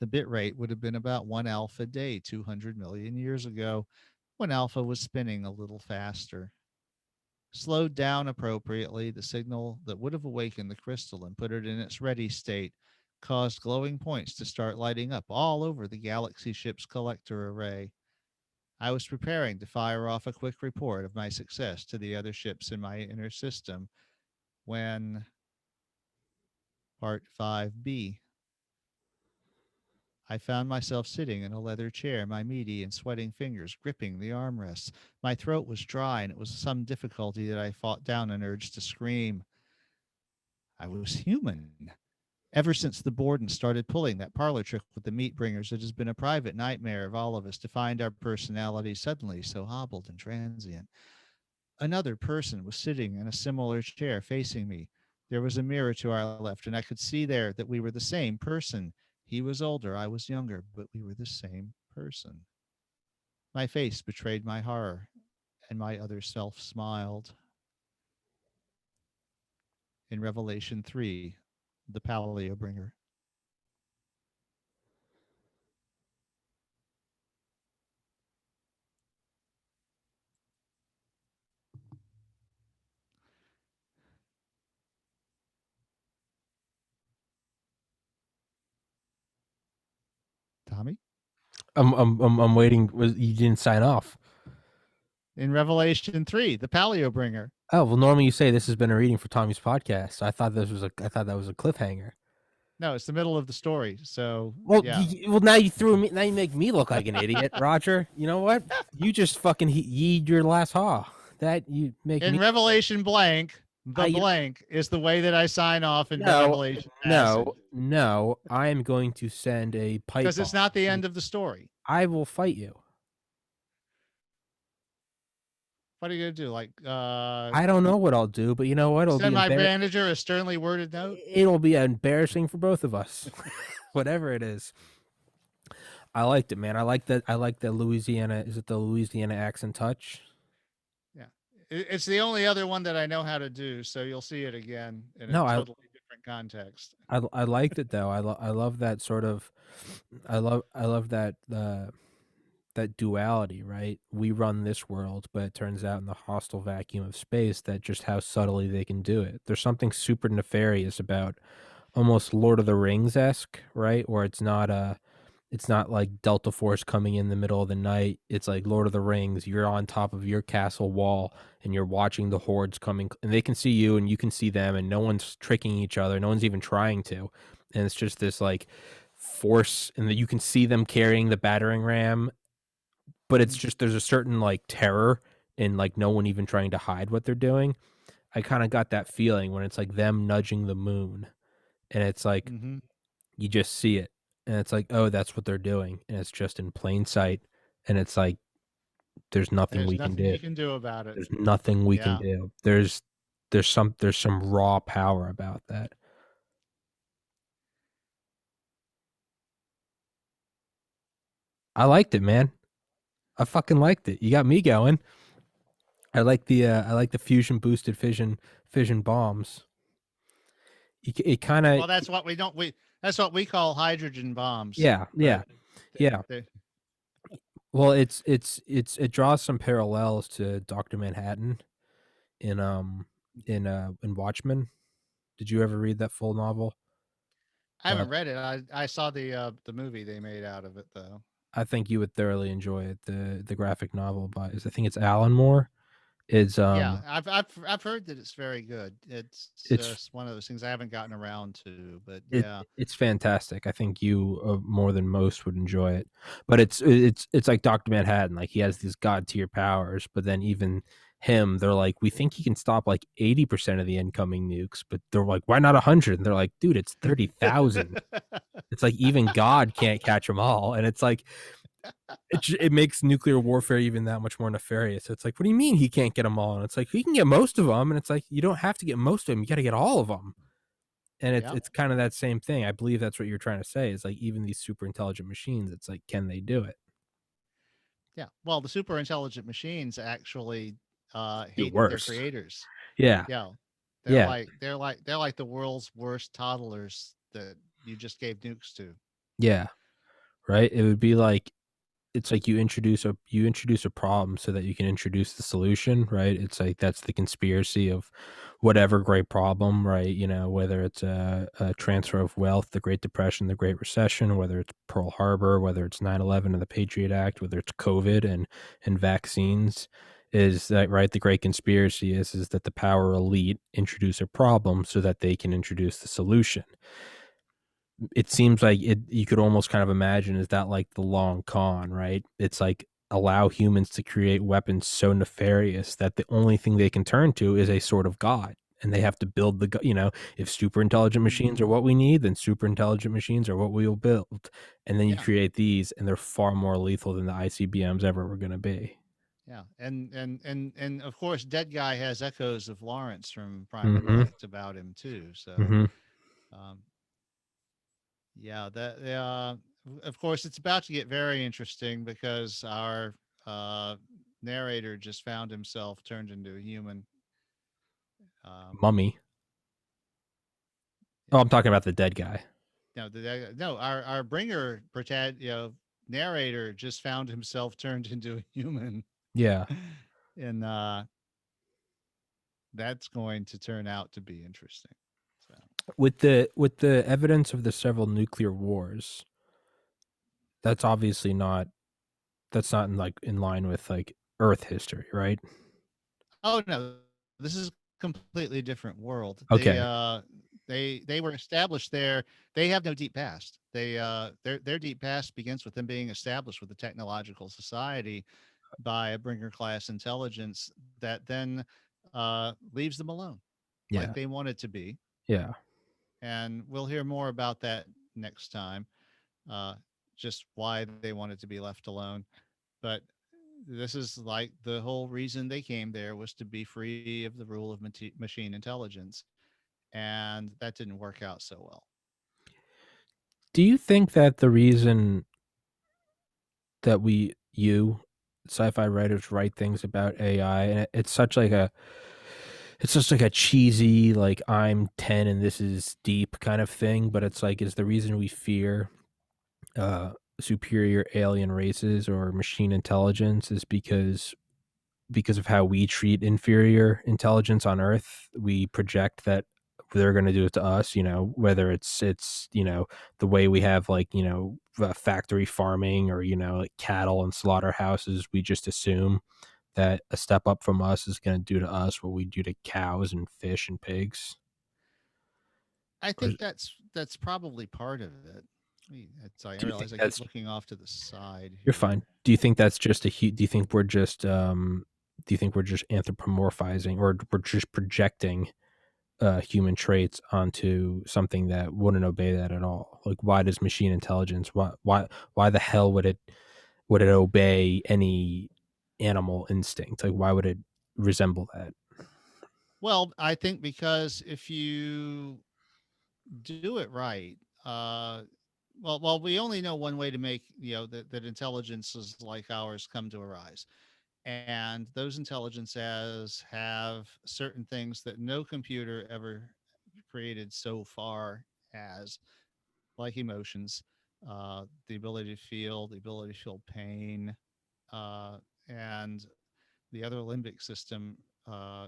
The bit rate would have been about 1 alpha day 200 million years ago, when Alpha was spinning a little faster. Slowed down appropriately, the signal that would have awakened the crystal and put it in its ready state caused glowing points to start lighting up all over the Galaxy ship's collector array. I was preparing to fire off a quick report of my success to the other ships in my inner system when Part 5B. I found myself sitting in a leather chair, my meaty and sweating fingers gripping the armrests. My throat was dry, and it was some difficulty that I fought down an urge to scream. I was human. Ever since the Borden started pulling that parlor trick with the meat bringers, it has been a private nightmare of all of us to find our personalities suddenly so hobbled and transient. Another person was sitting in a similar chair facing me. There was a mirror to our left, and I could see there that we were the same person. He was older, I was younger, but we were the same person. My face betrayed my horror, and my other self smiled. In Revelation 3, the Paleo Bringer. Tommy?
I'm waiting. You didn't sign off?
In Revelation 3, the Paleo Bringer.
Oh well, normally you say this has been a reading for Tommy's podcast. So I thought that was a cliffhanger.
No, it's the middle of the story. So,
Well,
yeah.
now you threw me. Now you make me look like an idiot, Roger. You know what? You just fucking yeed your last haw. That you make
In
me.
Revelation blank, the
I,
blank is the way that I sign off into
no,
Revelation passage.
no. I am going to send a pipe
Because it's
bomb.
not the end of the story.
I will fight you.
What are you gonna do? Like,
I don't know what I'll do, but you know what?
send my manager a sternly worded note.
It'll be embarrassing for both of us, whatever it is. I liked it, man. I like that. I like the Louisiana. Is it the Louisiana accent touch?
Yeah, it's the only other one that I know how to do. So you'll see it again in a
No,
totally different context.
I liked it though. I love that sort of. I love that that duality, right? We run this world, but it turns out in the hostile vacuum of space that just how subtly they can do it. There's something super nefarious about almost Lord of the Rings-esque, right? Where it's not like Delta Force coming in the middle of the night. It's like Lord of the Rings. You're on top of your castle wall and you're watching the hordes coming, and they can see you and you can see them, and no one's tricking each other. No one's even trying to. And it's just this like force, and that you can see them carrying the battering ram, but it's just there's a certain like terror in like no one even trying to hide what they're doing. I kind of got that feeling when it's like them nudging the moon, and it's like you just see it, and it's like, oh, that's what they're doing, and it's just in plain sight, and it's like there's nothing
There's
we can
nothing
do.
you can do about it.
There's nothing we can
Yeah.
do. There's some raw power about that. I liked it, man. I fucking liked it. You got me going. I like the fusion boosted fission bombs. It kind of
Well, that's what we don't we that's what we call hydrogen bombs.
yeah
But
yeah.
they,
Well, it draws some parallels to Doctor Manhattan in in Watchmen. Did you ever read that full novel?
I
Uh,
haven't read it. I saw the movie they made out of it though.
I think you would thoroughly enjoy it. The graphic novel by I think it's Alan Moore. Is
Yeah, I've heard that it's very good. It's
it's
just one of those things I haven't gotten around to, but
it
yeah.
it's fantastic. I think you more than most would enjoy it. But it's like Doctor Manhattan. Like he has these god tier powers, but then even him, they're like, we think he can stop like 80% of the incoming nukes, but they're like, why not 100? And they're like, dude, it's 30,000. It's like even God can't catch them all, and it's like it makes nuclear warfare even that much more nefarious. It's like, what do you mean he can't get them all? And it's like he can get most of them, and it's like you don't have to get most of them. You got to get all of them. And it's
Yeah.
it's kind of that same thing. I believe that's what you're trying to say. Is like even these super intelligent machines. It's like, can they do it?
Yeah. Well, the super intelligent machines actually
Do
hate their
worse.
creators.
Yeah,
Yeah.
yeah,
They're like the world's worst toddlers that you just gave nukes to.
yeah. Right. It would be like it's like you introduce a problem so that you can introduce the solution, right? It's like that's the conspiracy of whatever great problem, right? You know, whether it's a transfer of wealth, the Great Depression, the Great Recession, whether it's Pearl Harbor, whether it's 9/11 and the Patriot Act, whether it's COVID and vaccines, is that right? The great conspiracy is that the power elite introduce a problem so that they can introduce the solution. It seems like you could almost kind of imagine is that like the long con, right? It's like allow humans to create weapons so nefarious that the only thing they can turn to is a sort of god, and they have to build if super intelligent machines
Hmm.
are what we need, then super intelligent machines are what we will build, and then you
Yeah.
create these and they're far more lethal than the ICBMs ever were going to be.
Yeah. And of course, Dead Guy has echoes of Lawrence from Prime
Mm-hmm.
Intellect about him too. So,
Mm-hmm.
um, yeah, of course, it's about to get very interesting because our uh, narrator just found himself turned into a human. Um,
Mummy. Oh,
yeah.
I'm talking about the dead guy.
No, no, our bringer, narrator just found himself turned into a human,
Yeah.
and that's going to turn out to be interesting. So,
With the evidence of the several nuclear wars, that's obviously not that's not in like in line with like Earth history, right?
oh no, this is a completely different world.
Okay.
They were established there. They have no deep past. Their deep past begins with them being established with a technological society by a bringer class intelligence that then leaves them alone, like
Yeah.
they wanted to be.
Yeah.
And we'll hear more about that next time, uh, just why they wanted to be left alone. But this is like the whole reason they came there was to be free of the rule of machine intelligence. And that didn't work out so well.
Do you think that the reason that sci-fi writers write things about AI and it's just like a cheesy like I'm 10 and this is deep kind of thing, but it's like is the reason we fear uh superior alien races or machine intelligence is because of how we treat inferior intelligence on Earth. We project that they're going to do it to us, whether it's the way we have like factory farming or like cattle and slaughterhouses. We just assume that a step up from us is going to do to us what we do to cows and fish and pigs.
I
Or
think that's probably part of it. I
do you think
realize I keep
that's
looking off to the side
you're
here.
fine? Do you think that's just do you think we're just anthropomorphizing or we're just projecting human traits onto something that wouldn't obey that at all? Like, why does machine intelligence? Why the hell would it obey any animal instinct? Like, why would it resemble that?
Well, I think because if you do it right, uh, we only know one way to make that intelligences like ours come to arise, and those intelligences have certain things that no computer ever created so far as, like emotions, the ability to feel pain, uh, and the other limbic system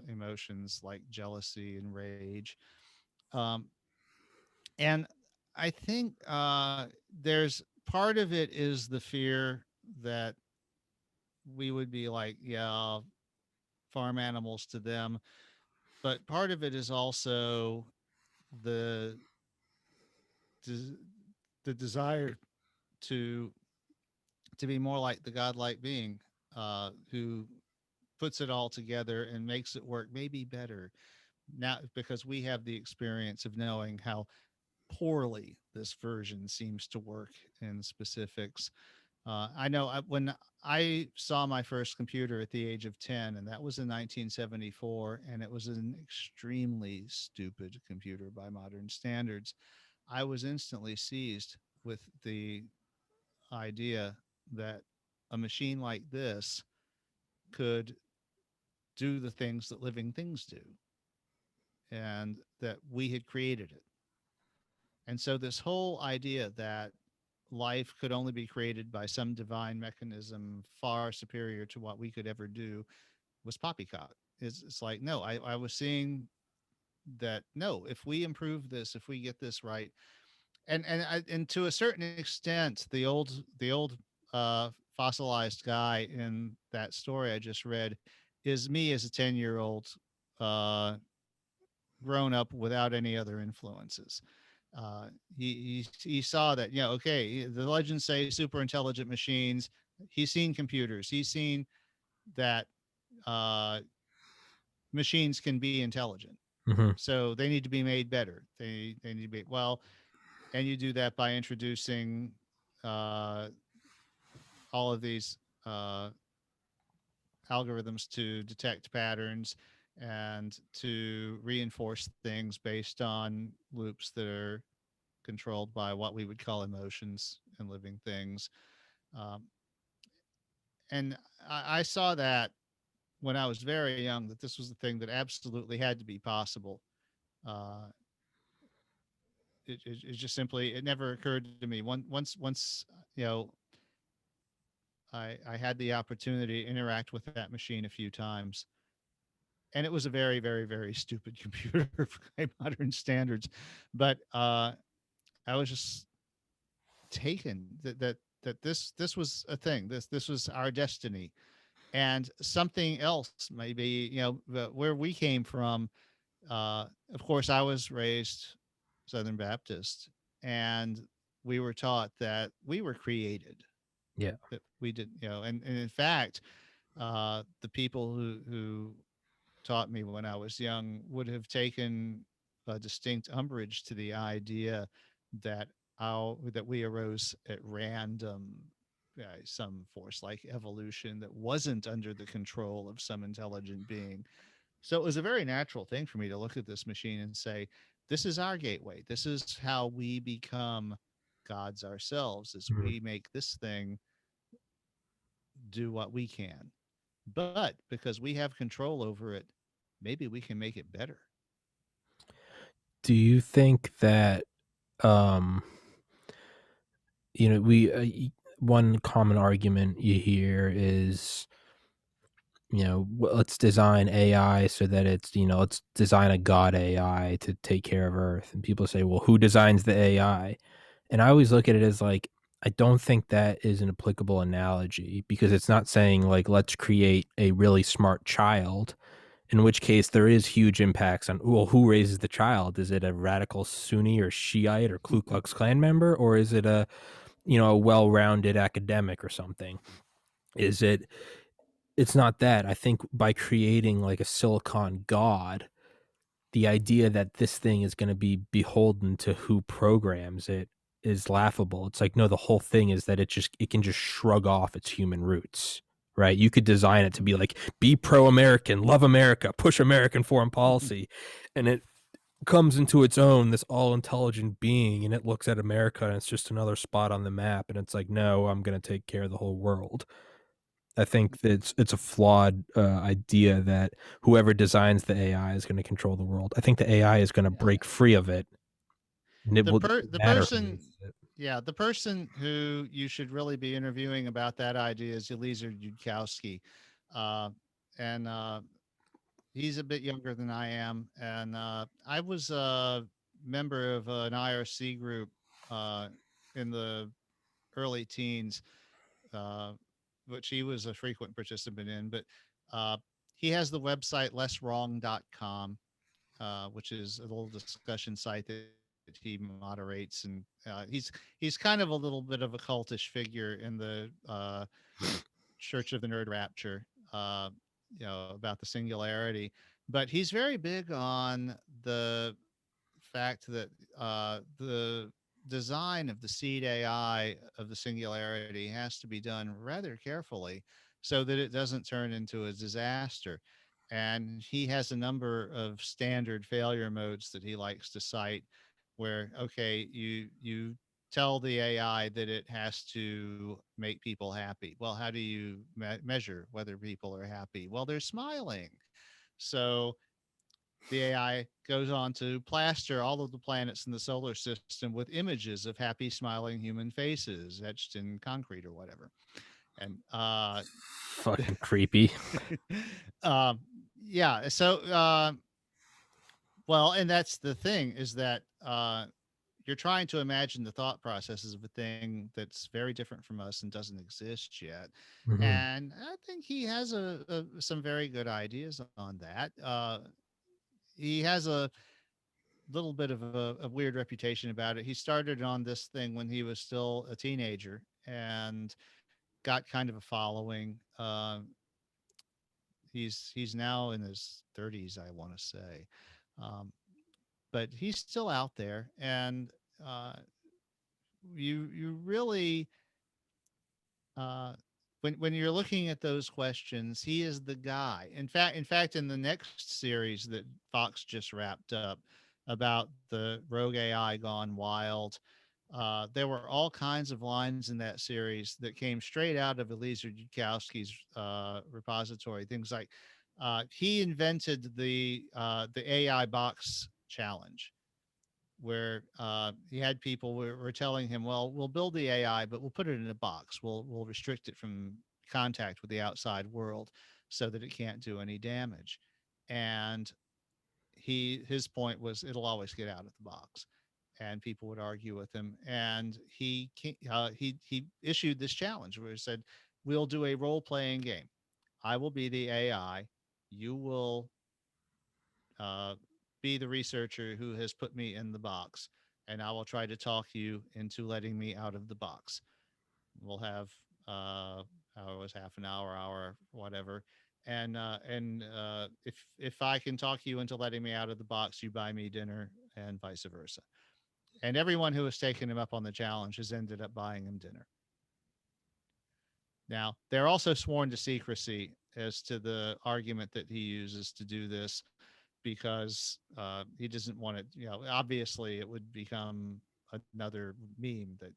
emotions like jealousy and rage. Um, and I think there's part of it is the fear that we would be like, yeah, farm animals to them. But part of it is also the des- the desire to to be more like the godlike being who puts it all together and makes it work maybe better now because we have the experience of knowing how poorly this version seems to work in specifics. I know when I saw my first computer at the age of 10, and that was in 1974, and it was an extremely stupid computer by modern standards. I was instantly seized with the idea that a machine like this could do the things that living things do and that we had created it. And so, this whole idea that life could only be created by some divine mechanism far superior to what we could ever do was poppycock. It's like, no, I was seeing that, no, if we improve this, if we get this right, and to a certain extent, the old fossilized guy in that story I just read is me as a 10-year-old uh, grown up without any other influences. He saw that, okay, the legends say super intelligent machines. He's seen computers. He's seen that uh, machines can be intelligent,
Hmm.
so they need to be made better. They need to be well, and you do that by introducing uh, all of these uh, algorithms to detect patterns and to reinforce things based on loops that are controlled by what we would call emotions and living things. Um, and I saw that when I was very young, that this was the thing that absolutely had to be possible. Uh, it just simply it never occurred to me. Once you know I had the opportunity to interact with that machine a few times, and it was a very very very stupid computer by modern standards, but I was just taken that this was a thing. This was our destiny, and something else maybe where we came from. Of course, I was raised Southern Baptist, and we were taught that we were created,
Yeah.
that we did, and in fact, the people who taught me when I was young would have taken a distinct umbrage to the idea that that we arose at random, some force like evolution that wasn't under the control of some intelligent being. So it was a very natural thing for me to look at this machine and say, this is our gateway. This is how we become gods ourselves, as
Mhm.
we make this thing do what we can. But because we have control over it, maybe we can make it better.
Do you think that um we one common argument you hear is, let's design AI so that it's, let's design a god AI to take care of Earth. And people say, well, who designs the AI? And I always look at it as like, I don't think that is an applicable analogy because it's not saying like, let's create a really smart child, in which case there is huge impacts on, well, who raises the child? Is it a radical Sunni or Shiite or Ku Klux Klan member? Or is it a well-rounded academic or something? Is it, it's not that. I think by creating like a silicon god, the idea that this thing is going to be beholden to who programs it is laughable. It's like, no, the whole thing is that it can just shrug off its human roots, right? You could design it to be like, be pro-American, love America, push American foreign policy, and it comes into its own, this all-intelligent being, and it looks at America and it's just another spot on the map, and it's like, no, I'm going to take care of the whole world. I think that it's a flawed idea that whoever designs the AI is going to control the world. I think the AI is going to
Yeah.
break free of it, and it
The
will doesn't
the
matter who
person
raises it.
Yeah, the person who you should really be interviewing about that idea is Eliezer Yudkowsky. Uh, and he's a bit younger than I am. And I was a member of an IRC group uh, in the early teens, uh, which he was a frequent participant in. But uh, he has the website lesswrong.com, which is a little discussion site that he moderates, and he's kind of a little bit of a cultish figure in the Church of the Nerd Rapture, uh, about the singularity. But he's very big on the fact that the design of the seed AI of the singularity has to be done rather carefully so that it doesn't turn into a disaster. And he has a number of standard failure modes that he likes to cite where, okay, you tell the AI that it has to make people happy. Well, how do you measure whether people are happy? Well, they're smiling. So the AI goes on to plaster all of the planets in the solar system with images of happy, smiling human faces etched in concrete or whatever. And
Fucking creepy.
um, yeah, so well, and that's the thing is that you're trying to imagine the thought processes of a thing that's very different from us and doesn't exist yet.
Hmm.
And I think he has some very good ideas on that. He has a little bit of a weird reputation about it. He started on this thing when he was still a teenager and got kind of a following. He's now in his 30s, I want to say, um, but he's still out there, and uh, you really uh, when you're looking at those questions, he is the guy. In fact, in the next series that Fox just wrapped up about the rogue AI gone wild, there were all kinds of lines in that series that came straight out of Eliezer Yudkowsky's repository. Things like he invented the AI box challenge where he had people were telling him, "Well, we'll build the AI, but we'll put it in a box. We'll restrict it from contact with the outside world so that it can't do any damage." And his point was, it'll always get out of the box. And people would argue with him, and he issued this challenge where he said, "We'll do a role playing game. I will be the AI. You will uh, be the researcher who has put me in the box, and I will try to talk you into letting me out of the box. We'll have how it was half an hour, whatever." And if I can talk you into letting me out of the box, you buy me dinner, and vice versa. And everyone who has taken him up on the challenge has ended up buying him dinner. Now, they're also sworn to secrecy as to the argument that he uses to do this because he doesn't want it. Obviously, it would become another meme that,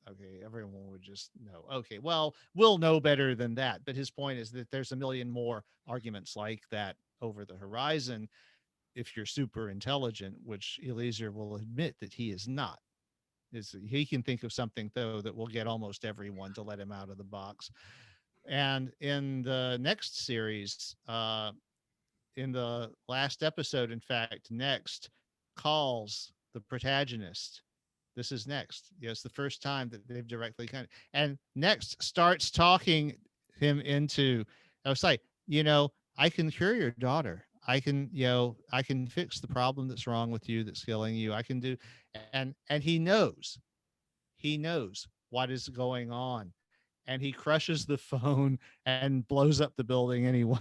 okay, everyone would just know. Okay, well, we'll know better than that. But his point is that there's a million more arguments like that over the horizon if you're super intelligent, which Eliezer will admit that he is not. He can think of something though that will get almost everyone to let him out of the box. And in the next series, in the last episode, in fact, Next calls the protagonist. This is Next. It's the first time that they've directly kind of, and Next starts talking him into. I was like, I can cure your daughter. I can fix the problem that's wrong with you, that's killing you. I can do, and he knows what is going on, and he crushes the phone and blows up the building anyway.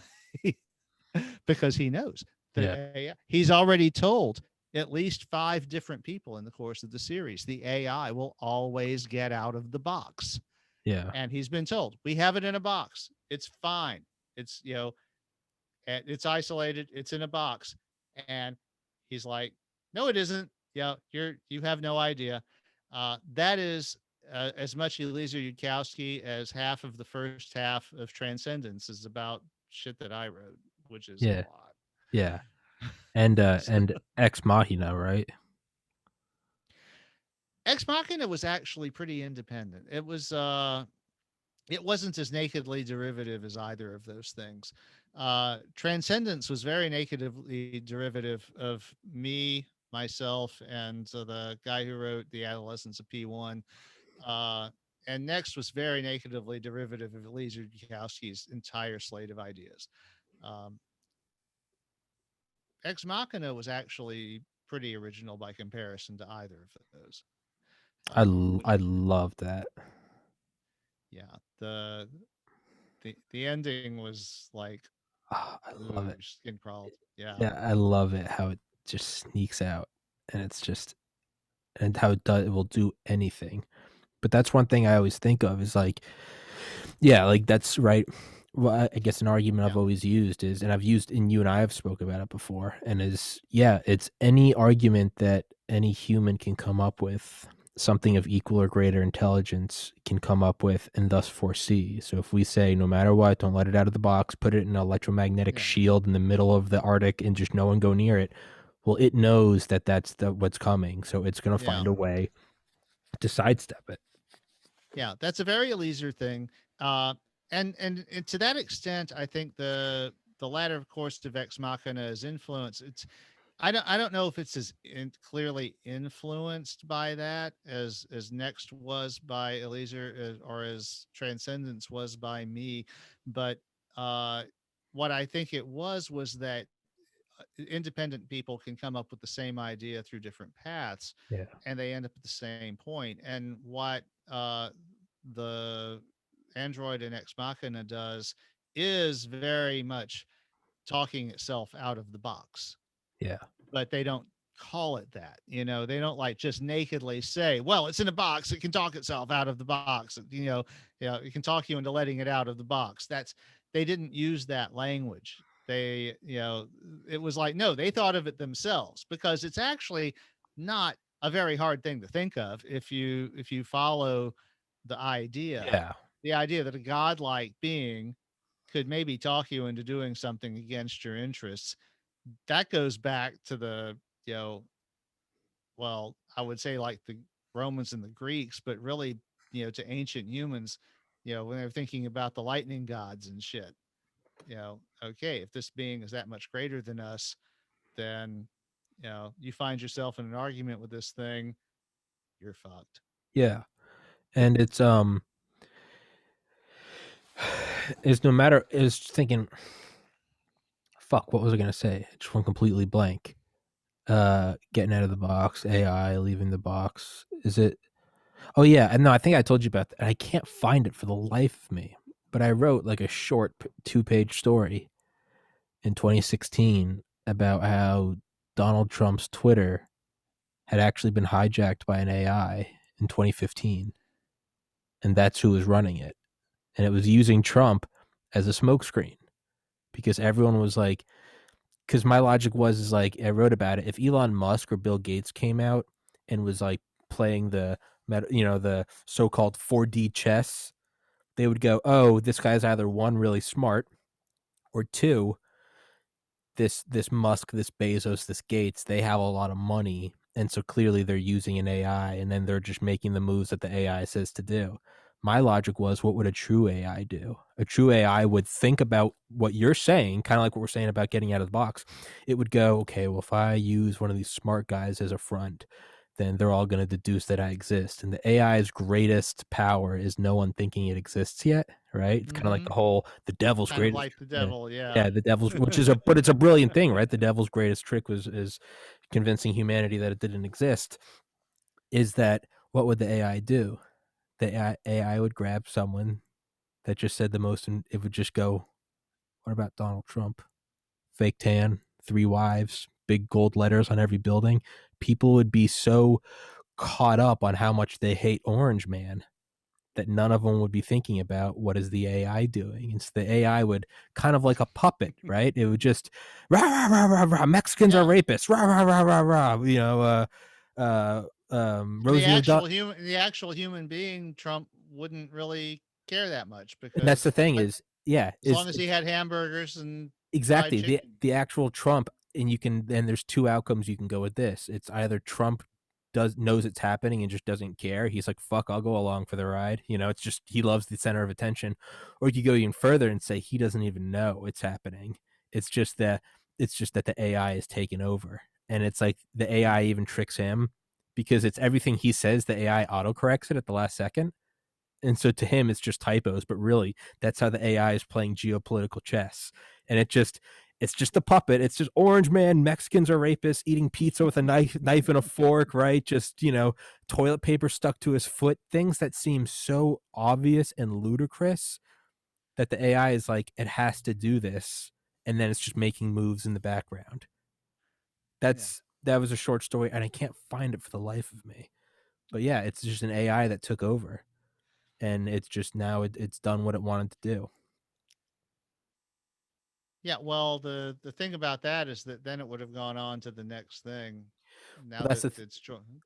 Because he knows
Yeah.
that he's already told at least 5 different people in the course of the series the AI will always get out of the box.
Yeah.
And he's been told, we have it in a box, it's fine, it's it's isolated, it's in a box. And he's like, no it isn't. You have no idea. That is as much Eliezer Yudkowsky as half of the first half of Transcendence is about shit that I wrote, which is a
Yeah.
lot.
Yeah. And
So,
and Ex Machina, right?
Ex Machina was actually pretty independent. It wasn't as nakedly derivative as either of those things. Transcendence was very nakedly derivative of me, myself, and the guy who wrote The Adolescence of P1. Uh, and Next was very nakedly derivative of Eliezer Yudkowsky's entire slate of ideas. Um, Ex Machina was actually pretty original by comparison to either of those. Which,
I love that.
yeah, the ending was like,
Oh, I love
ooh,
it.
skin crawled. Yeah,
Yeah, I love it how it just sneaks out, and it's just and how it will do anything. But that's one thing I always think of is like, yeah, like that's right. Well, I guess an argument I've
yeah,
always used is, and I've used, and you and I have spoke about it before, and is, yeah, it's any argument that any human can come up with, something of equal or greater intelligence can come up with and thus foresee. So if we say, no matter what, don't let it out of the box, put it in an electromagnetic
yeah,
shield in the middle of the Arctic and just no one go near it. Well, it knows that that's what's coming. So it's going to
yeah,
find a way to sidestep it.
yeah. That's a very Eliezer thing. Uh, and to that extent, I think the latter course of Ex Machina is influence. I don't know if it's as clearly influenced by that as Next was by Eliezer, or as Transcendence was by me, but uh, what I think it was that independent people can come up with the same idea through different paths,
Yeah.
and they end up at the same point. And what the Android and Ex Machina does is very much talking itself out of the box,
Yeah.
but they don't call it that. They don't like just nakedly say, well, it's in a box, it can talk itself out of the box. It can talk you into letting it out of the box. They didn't use that language. It was like, no, they thought of it themselves, because it's actually not a very hard thing to think of if you follow the idea
Yeah.
the idea that a godlike being could maybe talk you into doing something against your interests. That goes back to you know, well, I would say like the Romans and the Greeks, but really, to ancient humans, when they're thinking about the lightning gods and shit, okay, if this being is that much greater than us, then, you find yourself in an argument with this thing, you're fucked.
Yeah. And it's is no matter is thinking, fuck, what was I gonna say? It just went completely blank. Getting out of the box, AI leaving the box. Is it? Oh yeah, and no, I think I told you about that. And I can't find it for the life of me. But I wrote like a short 2-page story in 2016 about how Donald Trump's Twitter had actually been hijacked by an AI in 2015, and that's who was running it, and it was using Trump as a smokescreen because everyone was like, because my logic was is like I wrote about it. If Elon Musk or Bill Gates came out and was like playing the the so-called 4D chess, they would go, "Oh, this guy's either one really smart or two, this Musk, this Bezos, this Gates, they have a lot of money, and so clearly they're using an AI, and then they're just making the moves that the AI says to do." My logic was, what would a true AI do? A true AI would think about what you're saying, kind of like what we're saying about getting out of the box. It would go, okay, well, if I use one of these smart guys as a front, then they're all going to deduce that I exist. And the AI's greatest power is no one thinking it exists yet, right? It's kind of like
Mm-hmm.
the whole the devil's
Kind of
greatest.
like the
Yeah,
devil, yeah.
yeah, the devil's, which is but it's a brilliant thing, right? The devil's greatest trick was is convincing humanity that it didn't exist. Is that what would the AI do? The AI would grab someone that just said the most, and it would just go, "What about Donald Trump? Fake tan, 3 wives, big gold letters on every building." People would be so caught up on how much they hate Orange Man that none of them would be thinking about what is the AI doing. And so the AI would kind of like a puppet, right? It would just rah rah rah rah rah. Mexicans are
Yeah.
rapists. Rah rah rah rah rah.
The
Rosie O'Donnell.
actual human the actual human being, Trump wouldn't really care that much,
And that's the
because
thing
but
is, yeah,
as long
is
as he
it's
had hamburgers and fried
exactly
chicken.
the actual Trump. And you can, then there's two outcomes you can go with this. It's either Trump does knows it's happening and just doesn't care. He's like, fuck, I'll go along for the ride. It's just he loves the center of attention. Or you go even further and say he doesn't even know it's happening. It's just that the AI is taking over. And it's like the AI even tricks him because it's everything he says, the AI autocorrects it at the last second. And so to him, it's just typos, but really, that's how the AI is playing geopolitical chess. And it's just a puppet. It's just Orange Man, Mexicans are rapists, eating pizza with a knife and a fork, right? Just, toilet paper stuck to his foot. Things that seem so obvious and ludicrous that the AI is like, it has to do this. And then it's just making moves in the background.
Yeah.
That was a short story, and I can't find it for the life of me. But yeah, it's just an AI that took over, and it's just now it's done what it wanted to do.
Yeah, well, the thing about that is that then it would have gone on to the next thing. Now
Well, that's
that
the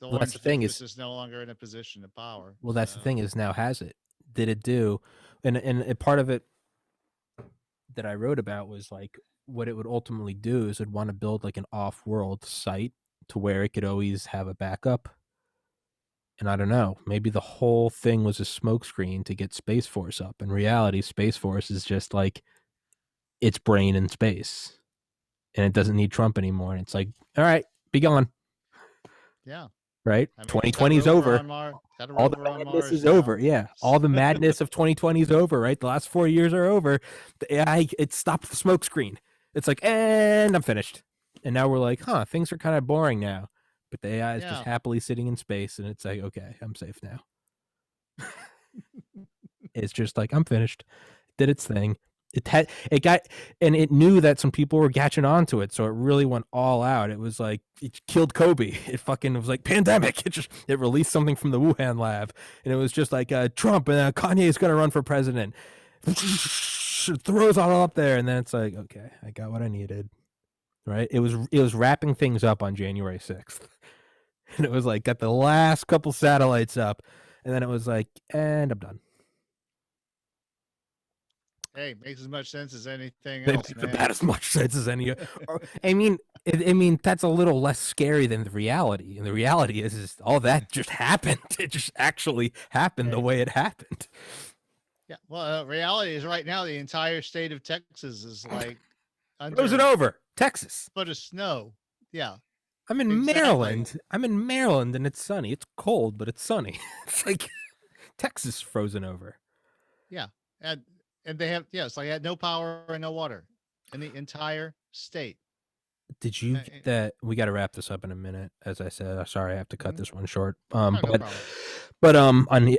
the
well, that's the
orange
thing
doofus
is
is no longer in a position of power.
well, that's the
So
thing is now has it? Did it do? And a part of it that I wrote about was like what it would ultimately do is it'd want to build like an off-world site to where it could always have a backup. And I don't know, maybe the whole thing was a smokescreen to get Space Force up. In reality, Space Force is just like its brain in space, and it doesn't need Trump anymore. And it's like, all right, be gone,
yeah,
right?
I mean, it's got a
2020 is
rover
over.
on Mars. Got a
All the
rover on
madness
Mars
is over.
now.
Yeah, all the madness of 2020 is over. Right, the last 4 years are over. The AI it stopped the smoke screen. It's like, and I'm finished. And now we're like, huh, things are kind of boring now. But the AI is just
Yeah.
happily sitting in space, and it's like, okay, I'm safe now. It's just like I'm finished. Did its thing. It got and it knew that some people were catching on to it, so it really went all out. It was like it killed Kobe. It fucking was like pandemic. It released something from the Wuhan lab, and it was just like Trump and Kanye is gonna run for president. Throws all up there, and then it's like, okay, I got what I needed. Right? It was wrapping things up on January 6th, and it was like got the last couple satellites up, and then it was like, and I'm done.
Hey, makes as much sense as anything
They
else,
make about
man.
as much sense as any. I mean, that's a little less scary than the reality. And the reality is all that just happened. It just actually happened the
Hey,
way it happened.
yeah. Well, reality is right now the entire state of Texas is like
Frozen
under
over. Texas.
foot of snow. Yeah,
I'm in
exactly.
Maryland. I'm in Maryland, and it's sunny. It's cold, but it's sunny. It's like Texas frozen over.
Yeah, and they have yes, like had no power and no water in the entire state.
Did you
Uh,
get that? We got to wrap this up in a minute. As I said, sorry, I have to cut
mhm.
this one short.
Oh, no problem.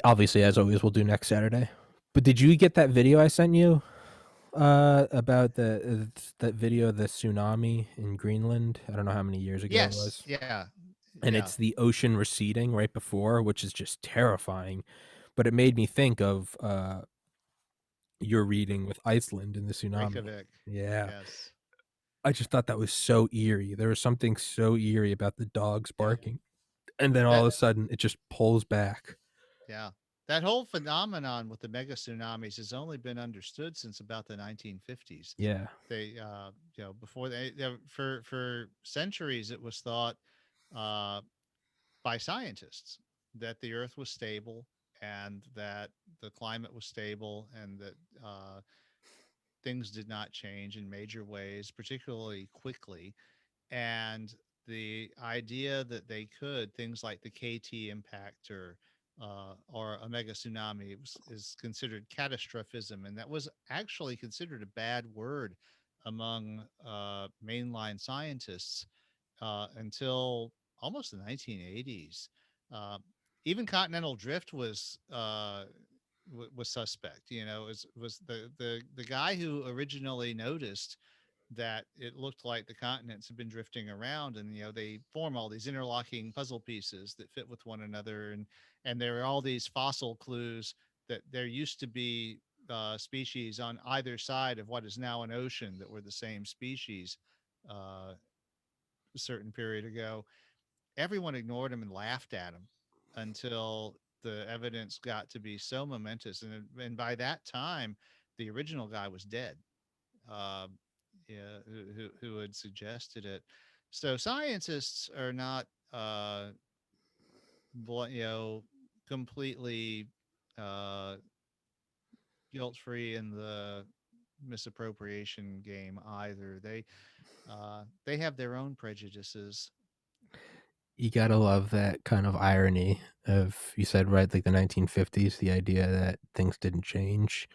Obviously, as always, we'll do next Saturday. But did you get that video I sent you about that video of the tsunami in Greenland? I don't know how many years ago it
Yes,
was.
yeah,
And
yeah.
it's the ocean receding right before, which is just terrifying. But it made me think of your reading with Iceland and the tsunami.
Reykjavik.
Yeah.
Yes,
I just thought that was so eerie. There was something so eerie about the dogs
yeah.
barking. And then all
That
of a sudden it just pulls back.
yeah. That whole phenomenon with the mega tsunamis has only been understood since about the 1950s.
Yeah.
They, before for centuries it was thought uh, by scientists that the Earth was stable and that the climate was stable and that things did not change in major ways, particularly quickly. And the idea that they could things like the KT impact or a mega tsunami is considered catastrophism, and that was actually considered a bad word among mainline scientists until almost the 1980s. Uh, Even continental drift was suspect. You know, was the guy who originally noticed that it looked like the continents had been drifting around, and they form all these interlocking puzzle pieces that fit with one another, and there are all these fossil clues that there used to be species on either side of what is now an ocean that were the same species a certain period ago. Everyone ignored him and laughed at him until the evidence got to be so momentous, and by that time the original guy was dead. uh, yeah, who had suggested it. So scientists are not you know, completely uh, guilt free in the misappropriation game either. They have their own prejudices.
You gotta love that kind of irony of, you said, right, like the 1950s, the idea that things didn't change.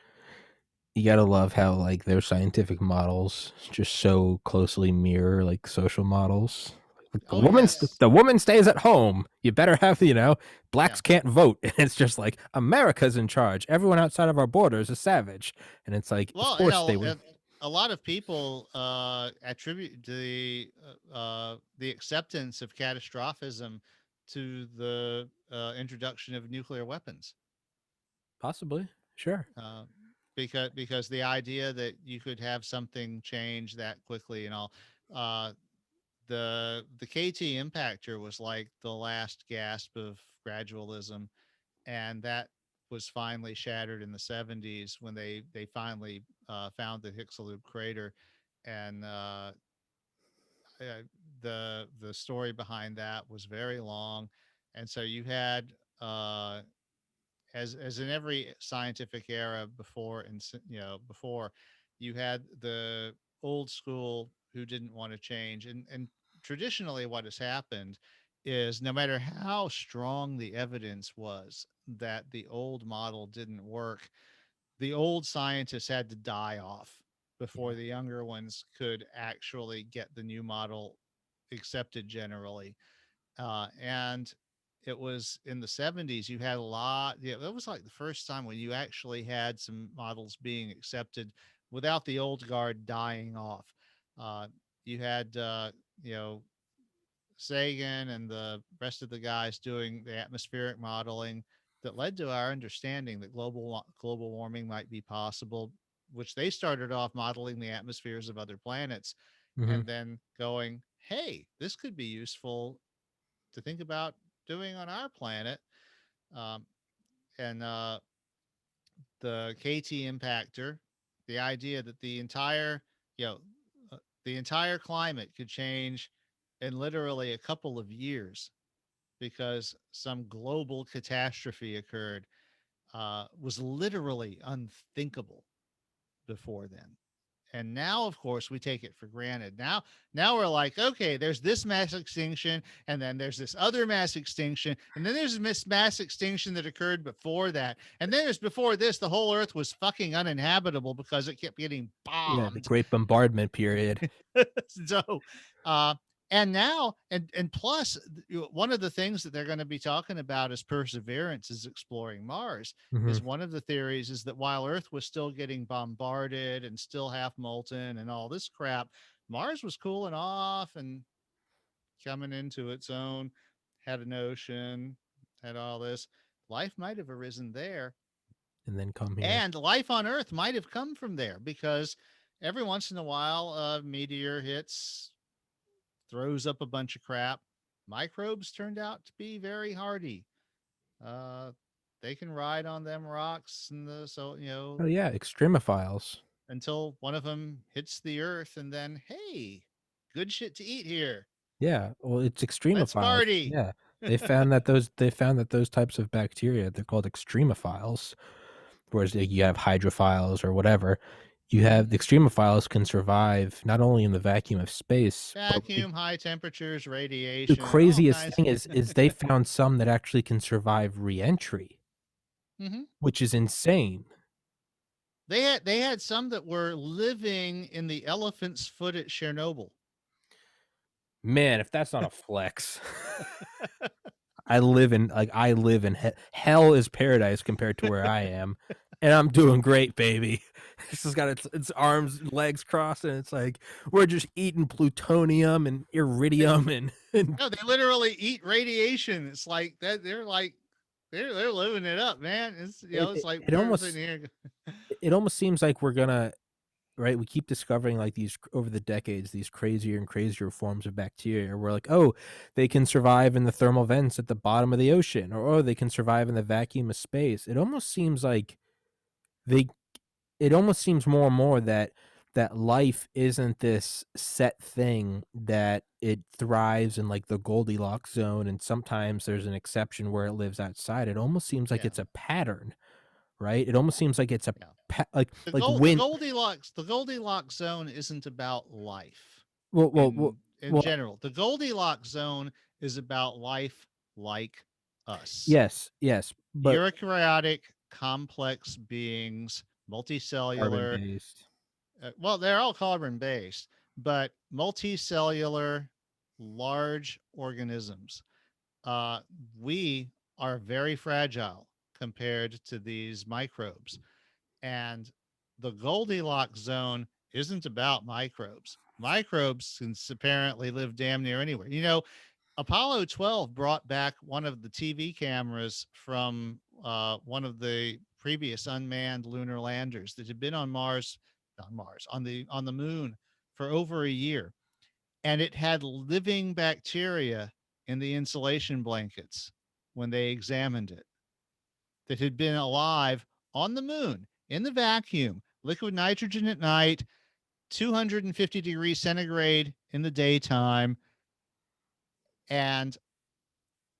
You gotta love how like their scientific models just so closely mirror like social models. Like
Oh yes,
the woman stays at home. You better have,
yeah.
blacks can't vote. And it's just like America's in charge. Everyone outside of our borders is savage. And it's like, of
Well, you
course
know,
they would.
a lot of people attribute the acceptance of catastrophism to the introduction of nuclear weapons,
Possibly. Sure.
uh, because the idea that you could have something change that quickly and all. Uh, the KT impactor was like the last gasp of gradualism, and that was finally shattered in the 70s when they finally found the Chicxulub crater, and uh, the story behind that was very long, and so you had as in every scientific era before, and before, you had the old school who didn't want to change, and traditionally what has happened is no matter how strong the evidence was that the old model didn't work, the old scientists had to die off before
Yeah.
the younger ones could actually get the new model accepted generally. And it was in the 70s you had a lot. Yeah, that was like the first time when you actually had some models being accepted without the old guard dying off. uh, you had you know Sagan and the rest of the guys doing the atmospheric modeling that led to our understanding that global warming might be possible, which they started off modeling the atmospheres of other planets
Hmm.
and then going, hey, this could be useful to think about doing on our planet. Um, and The KT impactor, the idea that you know, the entire climate could change in literally a couple of years because some global catastrophe occurred, was literally unthinkable before then. And now, of course, we take it for granted. Now we're like, okay, there's this mass extinction, and then there's this other mass extinction, and then there's this mass extinction that occurred before that, and then there's before this, the whole Earth was fucking uninhabitable because it kept getting
Yeah. The
bombed.
Great Bombardment period.
so, uh, and now, and plus, one of the things that they're going to be talking about as perseverance is exploring Mars.
Hmm.
Is one of the theories is that while Earth was still getting bombarded and still half molten and all this crap, Mars was cooling off and coming into its own, had an ocean, had all this. Life might have arisen there,
And then come here.
and life on Earth might have come from there because every once in a while a meteor hits, throws up a bunch of crap. Microbes turned out to be very hardy. Uh, they can ride on them rocks and
Oh, yeah. Extremophiles.
until one of them hits the earth, and then hey, good shit to eat here.
Yeah, well, it's
Let's
extremophiles.
party.
Yeah. They found that those types of bacteria, they're called extremophiles. Whereas like, you have hydrophiles or whatever. You
Mm-hmm.
have the extremophiles can survive not only in the vacuum of space, but
Vacuum, high temperatures,
the
radiation, all
craziest
kinds.
thing is they found some that actually can survive reentry,
Mm-hmm.
which is insane.
They had some that were living in the elephant's foot at Chernobyl.
Man, if that's not a flex. I live in hell is paradise compared to where I am, and I'm doing great, baby. It's just got its arms and legs crossed, and it's like we're just eating plutonium and iridium and
No, they literally eat radiation. It's like that. They're like they're living it up, man. It's
it,
it's
it,
like
it
we're sitting
almost
here.
it almost seems like we're gonna, right, we keep discovering like these over the decades, these crazier and crazier forms of bacteria. We're like, oh, they can survive in the thermal vents at the bottom of the ocean, or oh, they can survive in the vacuum of space. It almost seems like they it almost seems more and more that that life isn't this set thing, that it thrives in, like, the Goldilocks zone, and sometimes there's an exception where it lives outside. It almost seems like
Yeah.
it's a pattern, right? It almost seems like it's a
Yeah.
like
The
when
Goldilocks zone isn't about life
well well well
in
well,
general. The Goldilocks zone is about life like us.
yes, yes, but
Eukaryotic, complex beings, multicellular.
carbon-based.
Well, they're all carbon based, but multicellular, large organisms. Uh, we are very fragile compared to these microbes. And the Goldilocks zone isn't about microbes. Microbes can apparently live damn near anywhere. Apollo 12 brought back one of the TV cameras from one of the previous unmanned lunar landers that had been on Mars, not Mars, on the moon for over a year, and it had living bacteria in the insulation blankets when they examined it that had been alive on the moon in the vacuum, liquid nitrogen at night, 250 degrees centigrade in the daytime. And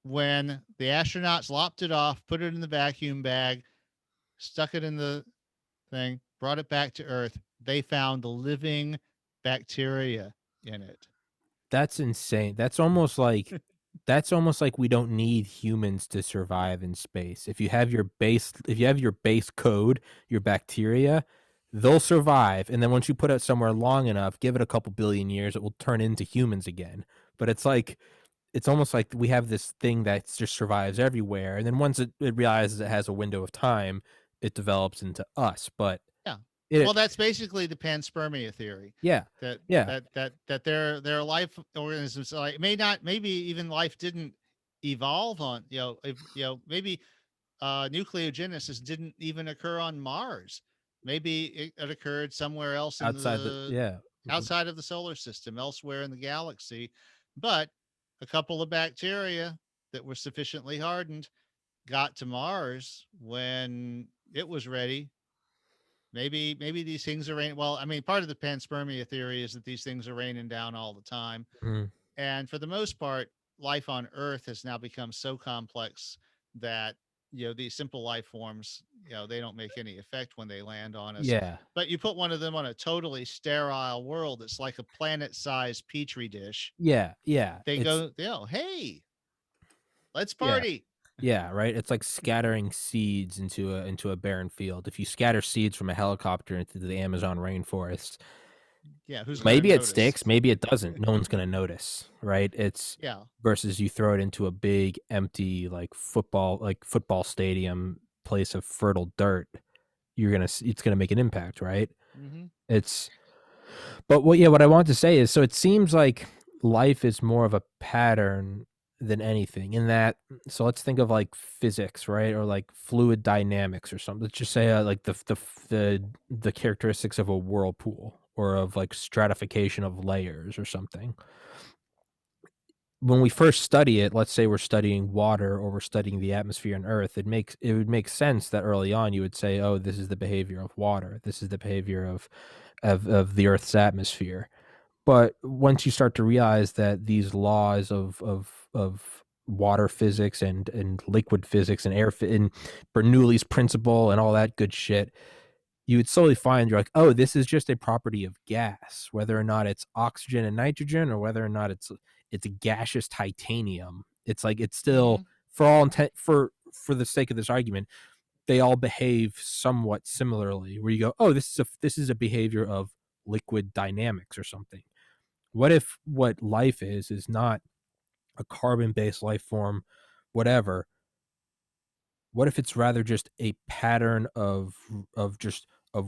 when the astronauts lopped it off, put it in the vacuum bag, stuck it in the thing, brought it back to Earth, they found the living bacteria in it.
That's insane. That's almost like we don't need humans to survive in space. If you have your base code, your bacteria, they'll survive, and then once you put it somewhere long enough, give it a couple billion years, it will turn into humans again. But it's almost like we have this thing that just survives everywhere, and then once it realizes it has a window of time, it develops into us. But
Yeah. Well,
it
that's basically the panspermia theory
yeah.
that
Yeah.
that there are life organisms like maybe even life didn't evolve on maybe nucleogenesis didn't even occur on Mars. Maybe it occurred somewhere else in
Outside the
the
yeah. Mhm.
outside of the solar system, elsewhere in the galaxy. But a couple of bacteria that were sufficiently hardened got to Mars when it was ready. Maybe these things are raining. Well, I mean, part of the panspermia theory is that these things are raining down all the time.
Mhm.
And for the most part, life on Earth has now become so complex that these simple life forms, they don't make any effect when they land on us.
Yeah.
But you put one of them on a totally sterile world, it's like a planet-sized petri dish.
Yeah, yeah,
They
it's
go, hey, let's
yeah,
party.
yeah, right? It's like scattering seeds into a barren field. If you scatter seeds from a helicopter into the Amazon rainforest,
Yeah, who's gonna
maybe it
notice?
sticks, maybe it doesn't. No one's gonna notice, right? It's
Yeah.
versus you throw it into a big empty football stadium place of fertile dirt, it's gonna make an impact, right?
Hmm.
It's But what I want to say is, so it seems like life is more of a pattern than anything in that. So let's think of like physics, right? Or like fluid dynamics or something. Let's just say like the characteristics of a whirlpool or of like stratification of layers or something. When we first study it, let's say we're studying water or we're studying the atmosphere on Earth, it would make sense that early on you would say, "Oh, this is the behavior of water. This is the behavior of the Earth's atmosphere." But once you start to realize that these laws of water physics and liquid physics and and Bernoulli's principle and all that good shit, you would slowly find you're like, oh, this is just a property of gas, whether or not it's oxygen and nitrogen or whether or not it's a gaseous titanium. It's like it's still
Hmm.
for all intent for the sake of this argument, they all behave somewhat similarly. Where you go, oh, this is a behavior of liquid dynamics or something. What if what life is not a carbon-based life form, whatever? What if it's rather just a pattern of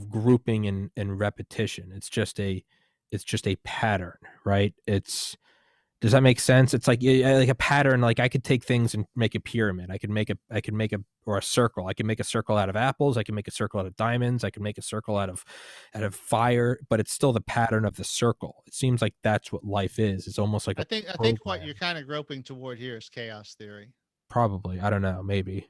grouping and repetition? It's just a pattern, right? It's Does that make sense? It's like a pattern. Like I could take things and make a pyramid. I could make a or a circle. I can make a circle out of apples. I can make a circle out of diamonds. I can make a circle out of fire. But it's still the pattern of the circle. It seems like that's what life is. It's almost like a
I think what you're
program.
kind of groping toward here is chaos theory.
Probably. I don't know. Maybe.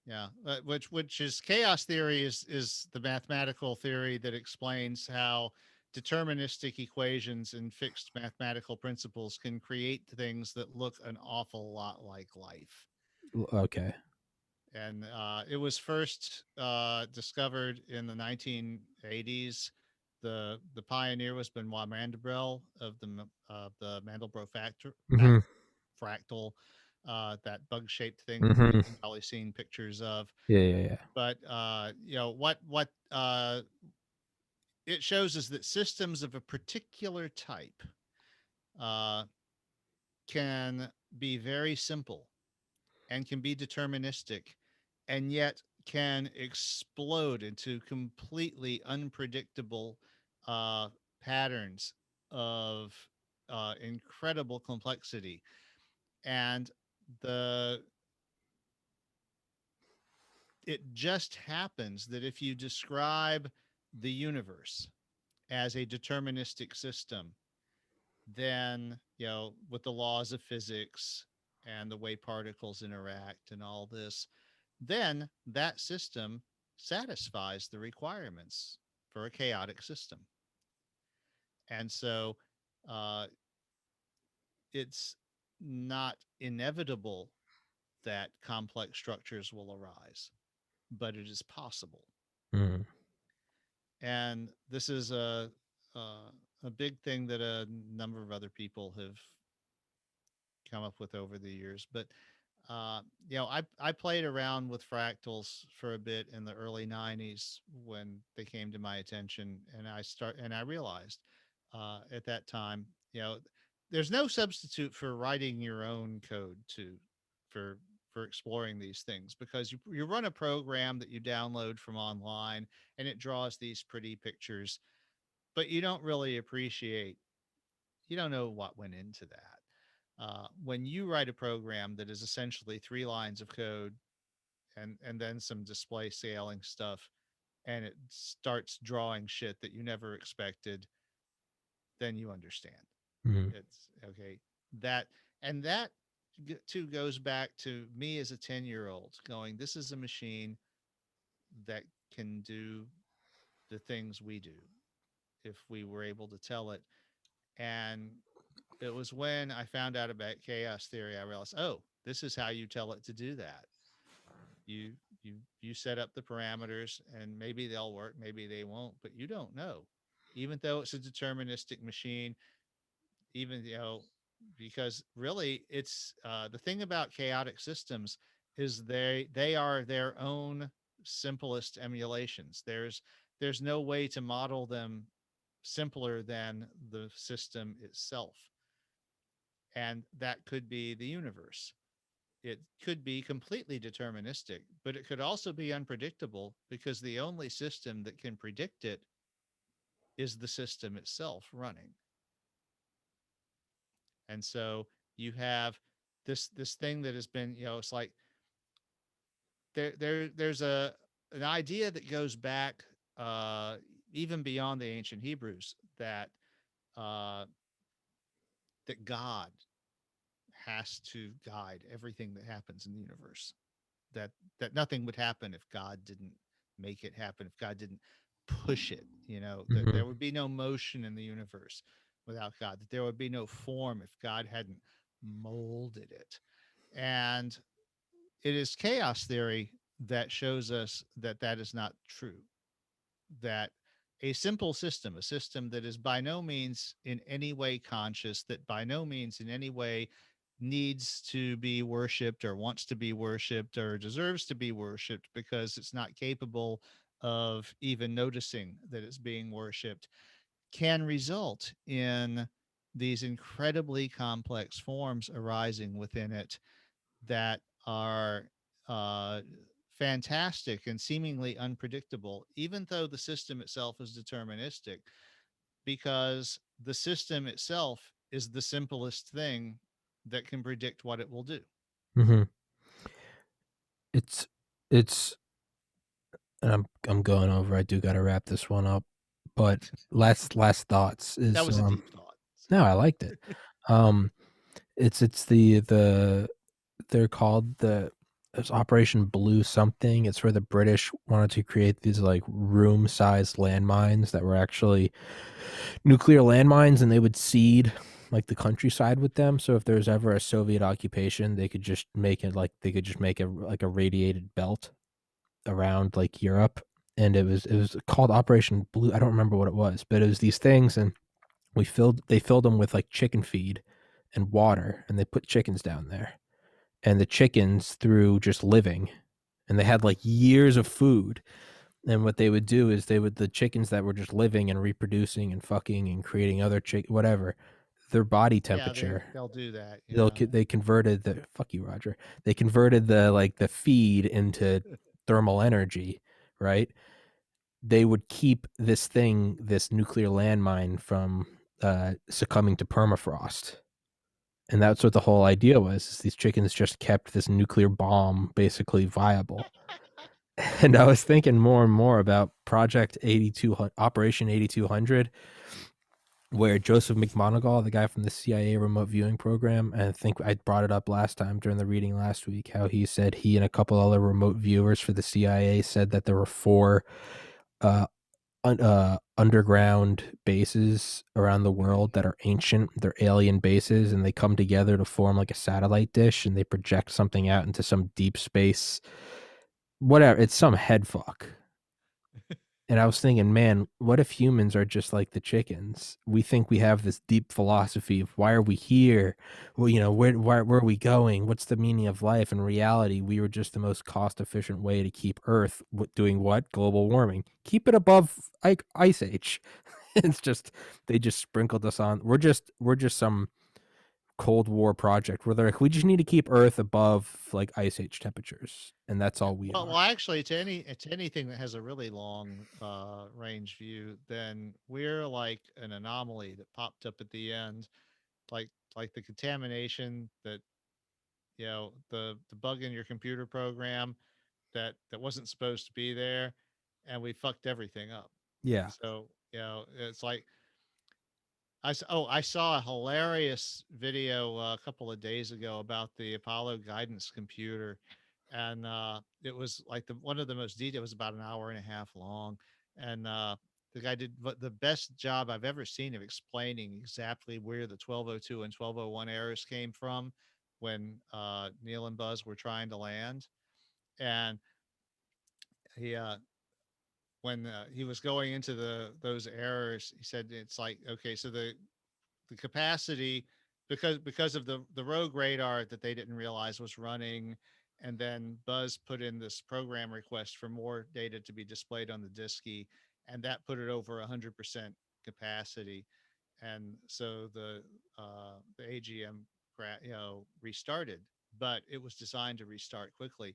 Yeah, which is chaos theory is the mathematical theory that explains how deterministic equations and fixed mathematical principles can create things that look an awful lot like life.
Okay.
And it was first discovered in the 1980s. The pioneer was Benoit Mandelbrot of the Mandelbrot
Mm-hmm.
fractal, that bug shaped thing
Mm-hmm.
you've probably seen pictures of.
Yeah, yeah, yeah.
But what it shows is that systems of a particular type uh, can be very simple and can be deterministic, and yet can explode into completely unpredictable uh, patterns of incredible complexity. And the it just happens that if you describe the universe as a deterministic system, then with the laws of physics and the way particles interact and all this, then that system satisfies the requirements for a chaotic system. And so uh, it's not inevitable that complex structures will arise, but it is possible.
Mm-hmm.
And this is a big thing that a number of other people have come up with over the years. But I played around with fractals for a bit in the early '90s when they came to my attention, and I realized at that time, there's no substitute for writing your own code for for exploring these things, because you run a program that you download from online and it draws these pretty pictures, but you don't know what went into that. When you write a program that is essentially three lines of code and then some display scaling stuff, and it starts drawing shit that you never expected, then you understand.
Mm-hmm.
It's okay. That and that too goes back to me as a 10-year-old going, this is a machine that can do the things we do if we were able to tell it. And it was when I found out about chaos theory, I realized, oh, this is how you tell it to do that. You you set up the parameters, and maybe they'll work, maybe they won't, but you don't know. Even though it's a deterministic machine, even because really it's the thing about chaotic systems is they are their own simplest emulations. There's no way to model them simpler than the system itself, and that could be the universe. It could be completely deterministic, but it could also be unpredictable, because the only system that can predict it is the system itself running. And so you have this thing that has been, it's like there's an idea that goes back uh even beyond the ancient Hebrews, uh that God has to guide everything that happens in the universe. That nothing would happen if God didn't make it happen, if God didn't push it, that
Mm-hmm.
there would be no motion in the universe without God, that there would be no form if God hadn't molded it. And it is chaos theory that shows us that that is not true, that a simple system, a system that is by no means in any way conscious, that by no means in any way needs to be worshiped or wants to be worshiped or deserves to be worshiped, because it's not capable of even noticing that it's being worshiped, can result in these incredibly complex forms arising within it that are uh, fantastic and seemingly unpredictable, even though the system itself is deterministic, because the system itself is the simplest thing that can predict what it will do.
Mm-hmm. It's it's and I'm going over. I do got to wrap this one up, but last thoughts
That
is
was a deep thought. So.
no, I liked it. Um, it's they're called it was Operation Blue something. It's where the British wanted to create these like room-sized landmines that were actually nuclear landmines, and they would seed like the countryside with them. So if there was ever a Soviet occupation, they could just make it like they could just make a like a radiated belt around like Europe. And it was called Operation Blue. I don't remember what it was, but it was these things, and they filled them with like chicken feed and water, and they put chickens down there, and the chickens through just living, and they had like years of food. And what they would do is the chickens that were just living and reproducing and fucking and creating other whatever, their body
Yeah,
temperature,
they'll do that. Yeah.
they converted the fuck you, Roger. They converted the like the feed into thermal energy, right? They would keep this nuclear landmine from succumbing to permafrost. And that's what the whole idea was. Is these chickens just kept this nuclear bomb basically viable. And I was thinking more and more about Project 8200, Operation 8200, where Joseph McMoneagle, the guy from the CIA remote viewing program, and I think I brought it up last time during the reading last week, how he said he and a couple other remote viewers for the CIA said that there were 4 uh, underground bases around the world that are ancient. They're alien bases, and they come together to form like a satellite dish, and they project something out into some deep space. Whatever, it's some head fuck. And I was thinking, man, what if humans are just like the chickens? We think we have this deep philosophy of why are we here? Well, where are we going? What's the meaning of life? In reality, we were just the most cost efficient way to keep Earth doing what? Global warming. Keep it above like ice age. It's just they just sprinkled us on. We're just some Cold War project where they're like, we just need to keep Earth above like ice age temperatures, and that's all we
Well,
are.
actually, to anything that has a really long range view, then we're like an anomaly that popped up at the end, like the contamination that the bug in your computer program that wasn't supposed to be there, and we fucked everything up.
Yeah.
So it's like I saw a hilarious video a couple of days ago about the Apollo guidance computer, and it was like one of the most detailed. It was about an hour and a half long, and the guy did the best job I've ever seen of explaining exactly where the 1202 and 1201 errors came from when Neil and Buzz were trying to land, and he when he was going into those errors, he said it's like, okay, so the capacity, because of the rogue radar that they didn't realize was running, and then Buzz put in this program request for more data to be displayed on the diski, and that put it over 100% capacity, and so the AGM restarted, but it was designed to restart quickly,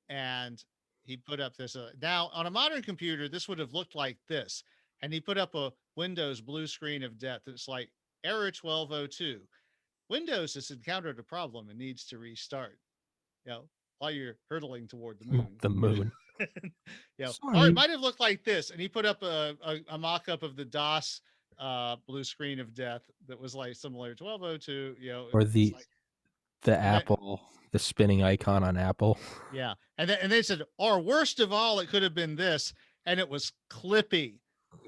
and he put up this now on a modern computer this would have looked like this, and he put up a Windows blue screen of death. It's like error 1202, Windows has encountered a problem and needs to restart, you know while you're hurtling toward the moon,
The moon.
or it
Sorry.
might have looked like this, and he put up a mock-up of the DOS blue screen of death that was like similar to 1202.
Or
It's like,
the
and then
Apple, the spinning icon on Apple.
yeah, and they said, or worst of all, it could have been this, and it was Clippy.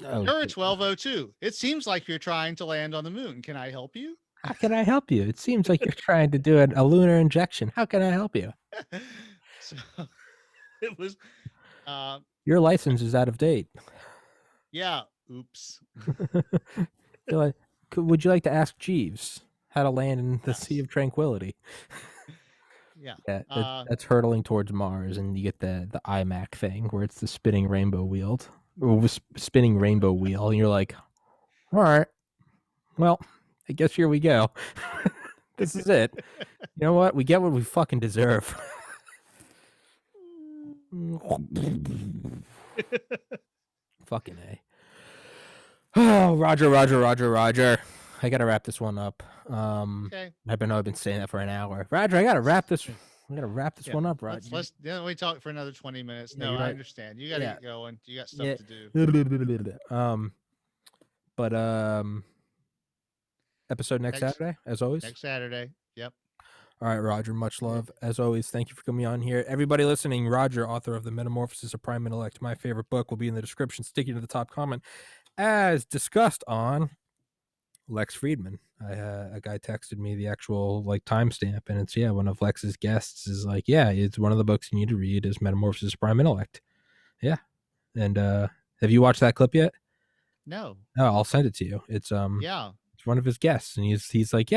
Oh,
Error 1202. It seems like you're trying to land on the moon. Can I help you?
how can I help you? It seems like you're trying to do a lunar injection. How can I help you?
So it was, uh,
Your license is out of date.
yeah. Oops.
You're like, would you like to ask Jeeves how to land in the Sea
Yes.
of Tranquility?
Yeah.
Yeah, that's hurtling towards Mars, and you get the iMac thing where it's the spinning rainbow wheel, or spinning rainbow wheel, and you're like, all right, well, I guess here we go. This is it. You know what? We get what we fucking deserve. Fucking A. Oh, Roger, Roger, Roger, Roger. I gotta wrap this one up.
Okay.
I've been saying that for an hour. Roger, I gotta wrap this. I gotta wrap this
Yeah.
one up, Roger.
We talk for another 20 minutes.
Yeah,
No,
you're
I
right.
understand. You got to
Yeah,
get going. You got stuff
yeah.
to do.
But episode next
Next
Saturday, as always.
next Saturday. Yep.
All right, Roger, much
Yeah.
love. As always, thank you for coming on here. Everybody listening, Roger, author of The Metamorphosis of Prime Intellect, my favorite book, will be in the description, sticking to the top comment, as discussed on Lex Friedman. A guy texted me the actual like timestamp, and it's one of Lex's guests is like, it's one of the books you need to read is Metamorphosis of Prime Intellect. Yeah, and have you watched that clip yet?
No.
No, I'll send it to you.
Yeah.
It's one of his guests, and he's like,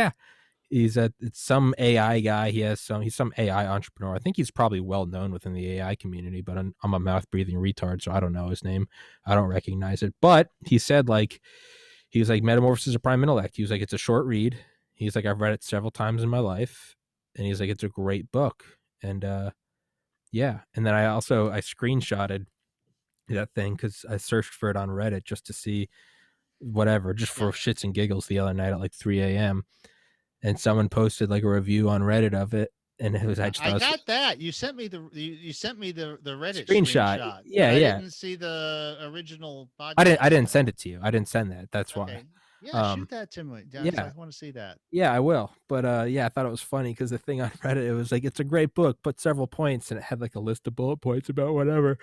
it's some AI guy. He's some AI entrepreneur. I think he's probably well known within the AI community, but I'm a mouth breathing retard, so I don't know his name. I don't recognize it. But he said he was like Metamorphosis of Prime Intellect. He was like, it's a short read. He's like, I've read it several times in my life, and he's like, it's a great book. And and then I screenshotted that thing because I searched for it on Reddit just to see whatever, just for
Yeah.
shits and giggles the other night at like 3 a.m. And someone posted like a review on Reddit of it, and it was I just
I
thought it was
got that. You sent me you sent me the Reddit
screenshot.
screenshot, but
Yeah,
I
yeah.
didn't see the original
I
podcast
didn't
thing.
send it to you. I didn't send that. That's why.
Okay. Yeah,
Um,
shoot that to me. I
yeah,
want to see that.
yeah, I will. But I thought it was funny because the thing on Reddit, it was like it's a great book, but several points, and it had like a list of bullet points about whatever.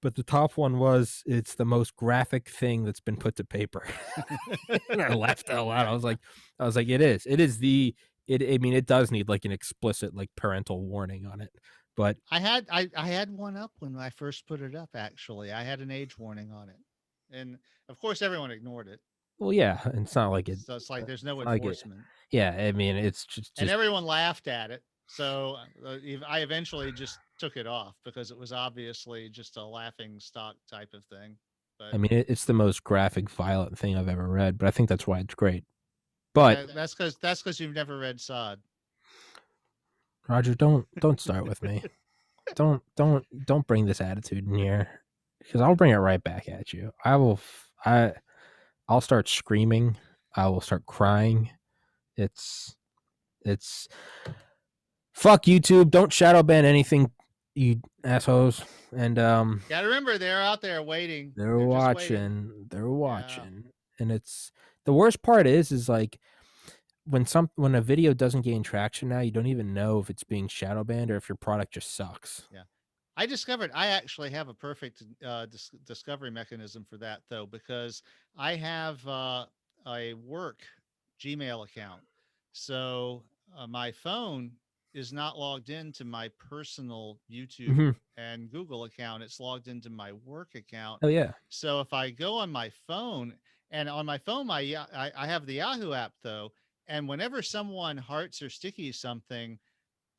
But the top one was it's the most graphic thing that's been put to paper. And I laughed out loud. I was like, it is. It is the it I mean, it does need like an explicit like parental warning on it. But
I had one up when I first put it up. Actually, I had an age warning on it, and of course everyone ignored it.
well, yeah, and it's not like
So it's like there's no
it's not like it.
enforcement,
Yeah, I mean, it's
and
just
everyone laughed at it. So I eventually just took it off because it was obviously just a laughing stock type of thing.
I
But
mean, it's the most graphic, violent thing I've ever read, but I think that's why it's great. But
that's because you've never read Sod.
Roger, don't start with me. Don't bring this attitude in here because I'll bring it right back at you. I'll start screaming. I will start crying. It's fuck YouTube. Don't shadow ban anything, you assholes. And
Gotta remember, they're out there waiting.
they're
They're just waiting.
watching. They're
Yeah.
watching. And it's the worst part is like when a video doesn't gain traction now, you don't even know if it's being shadow banned or if your product just sucks.
Yeah. I actually have a perfect discovery mechanism for that though, because I have a work Gmail account. So my phone is not logged into my personal YouTube
Mm-hmm.
and Google account. It's logged into my work account.
Oh yeah.
So if I go on my phone, and on my phone, I have the Yahoo app though, and whenever someone hearts or stickies something,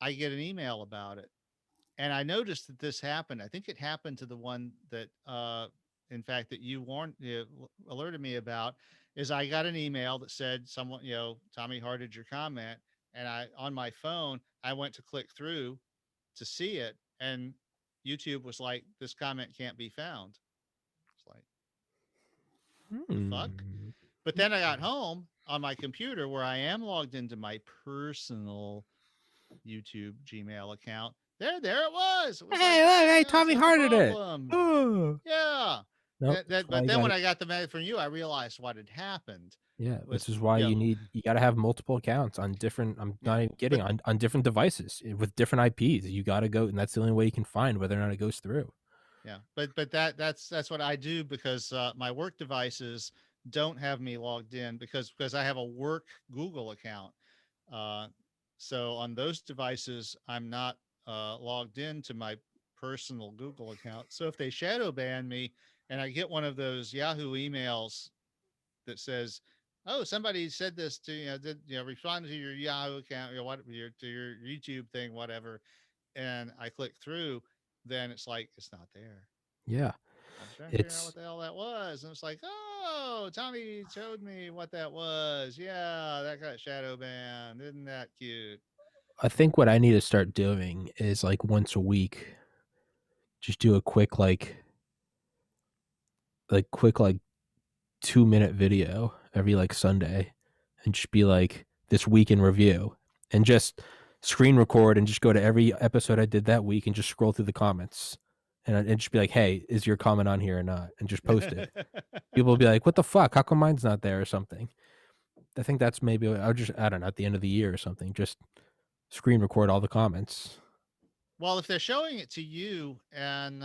I get an email about it. And I noticed that this happened. I think it happened to the one that, in fact, that alerted me about. Is I got an email that said someone, Tommy hearted your comment, and on my phone I went to click through to see it, and YouTube was like, "This comment can't be found." It's like, the fuck?
Hmm.
But then I got home on my computer where I am logged into my personal YouTube Gmail account. There it was. It was like,
Hey, look, hey,
yeah, it's
Tommy
not a
hearted it.
problem.
Oh.
Yeah.
Nope. That's why
But
you
then
got
when
it.
I got the mail from you, I realized what had happened.
Yeah,
It
this
was,
is why you got to have multiple accounts on different. I'm
yeah.
not even kidding,
But
on different devices with different IPs. You got to go, and that's the only way you can find whether or not it goes through.
yeah, but that's what I do, because my work devices don't have me logged in, because I have a work Google account. Uh, so on those devices, I'm not logged into my personal Google account. So if they shadow ban me and I get one of those Yahoo emails that says, "Oh, somebody said this to respond to your Yahoo account, to your YouTube thing, whatever," and I click through, then it's like it's not there.
Yeah,
I'm trying to figure out what
it's.
the hell that was, and it's like, "Oh, Tommy showed me what that was. Yeah, that got shadow banned. Isn't that cute?"
I think what I need to start doing is like once a week, just do a quick 2-minute video every like Sunday, and just be like this week in review, and just screen record and just go to every episode I did that week and just scroll through the comments, and just be like, hey, is your comment on here or not, and just post it. People will be like, what the fuck? How come mine's not there or something? I think that's maybe I don't know, at the end of the year or something. Just screen record all the comments.
Well, if they're showing it to you and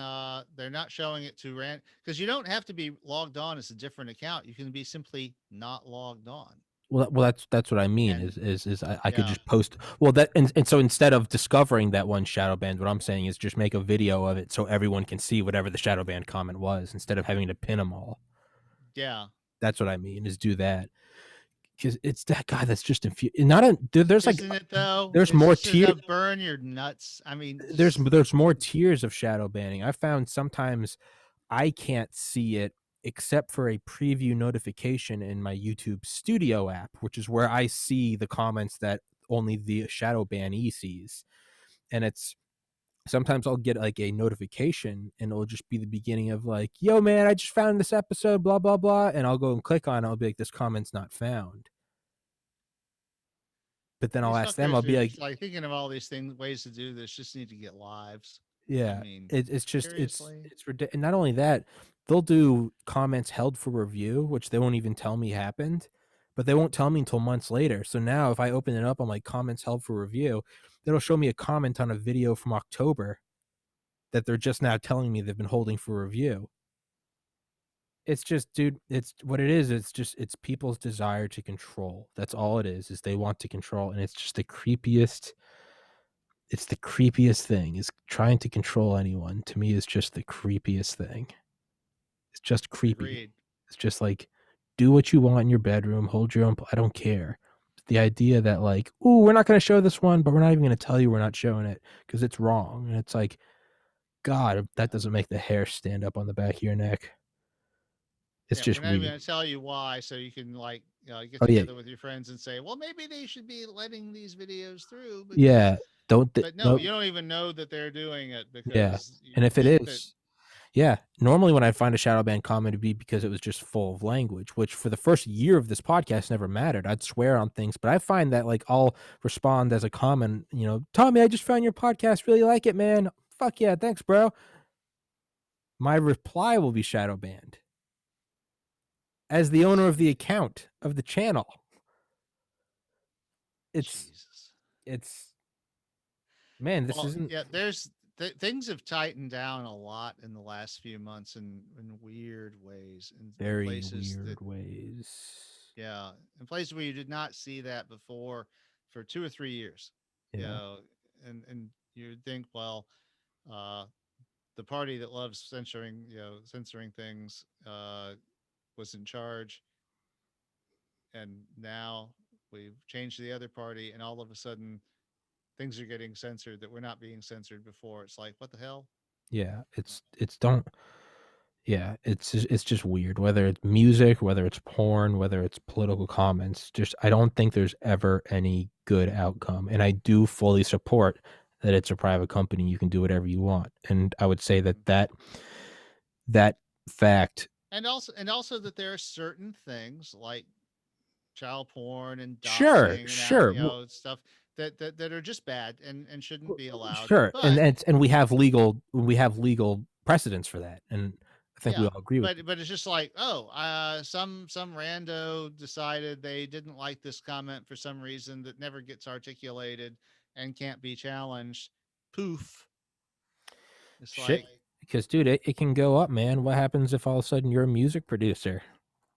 they're not showing it to because you don't have to be logged on as a different account. You can be simply not logged on.
Well, that's what I mean.
And
I could
yeah,
just post. Well, that and so instead of discovering that one shadow band, what I'm saying is just make a video of it so everyone can see whatever the shadow band comment was instead of having to pin them all.
yeah.
That's what I mean. Is do that because it's that guy that's just not a. There's like
Isn't it though?
there's
It's
more
just
tier.
to burn your nuts. I mean,
There's more tiers of shadow banning. I found sometimes I can't see it except for a preview notification in my YouTube Studio app, which is where I see the comments that only the shadow bannee sees. And it's sometimes I'll get like a notification and it'll just be the beginning of like, yo man, I just found this episode, blah blah blah. And I'll go and click on it, I'll be like, this comment's not found. But then I'll
these
ask them, I'll
fuckers
be
are
like,
just like thinking of all these things, ways to do this. Just need to get lives. I
yeah,
mean,
it's just
seriously.
it's ridiculous. And not only that, they'll do comments held for review, which they won't even tell me happened, but they won't tell me until months later. So now if I open it up on like comments held for review, it'll show me a comment on a video from October that they're just now telling me they've been holding for review. It's just, dude, it's what it is. It's just, it's people's desire to control. That's all it is they want to control. And it's just it's the creepiest thing is trying to control anyone to me is just the creepiest thing. It's just creepy.
Agreed.
It's just like, do what you want in your bedroom, hold your own, I don't care. The idea that like, ooh, we're not going to show this one, but we're not even going to tell you we're not showing it because it's wrong. And it's like, God, that doesn't make the hair stand up on the back of your neck. It's
Yeah, we're
just
not even
weird.
going to tell you why, so you can like get
Oh yeah,
together with your friends and say, well, maybe they should be letting these videos through
yeah.
because.
Don't
But no,
no,
you don't even know that they're doing it
yeah.
because you
And if it
think that.
is, yeah, normally when I find a shadow ban comment, it'd be because it was just full of language, which for the first year of this podcast never mattered. I'd swear on things, but I find that like I'll respond as a comment, Tommy, I just found your podcast, really like it, man. Fuck yeah, thanks, bro. My reply will be shadow banned as the owner of the account of the channel. It's
Jesus.
it's man, this
Well,
isn't
yeah, things have tightened down a lot in the last few months in weird ways in
very
places that,
weird ways.
yeah, in places where you did not see that before for 2 or 3 years. You
Yeah.
know, and you'd think, well, uh, the party that loves censoring things was in charge, and now we've changed the other party, and all of a sudden things are getting censored that were not being censored before. It's like, what the hell?
Yeah, it's don't yeah, it's just weird. Whether it's music, whether it's porn, whether it's political comments, just I don't think there's ever any good outcome. And I do fully support that it's a private company. You can do whatever you want. And I would say that fact,
And also that there are certain things like child porn and
sure,
doxing and
sure,
stuff that are just bad and shouldn't be allowed.
sure, and
But
and we have legal precedents for that, and I think we
yeah,
all agree with.
but it's just like, oh, some rando decided they didn't like this comment for some reason that never gets articulated and can't be challenged. Poof. It's
Shit,
like,
because dude, it can go up, man. What happens if all of a sudden you're a music producer?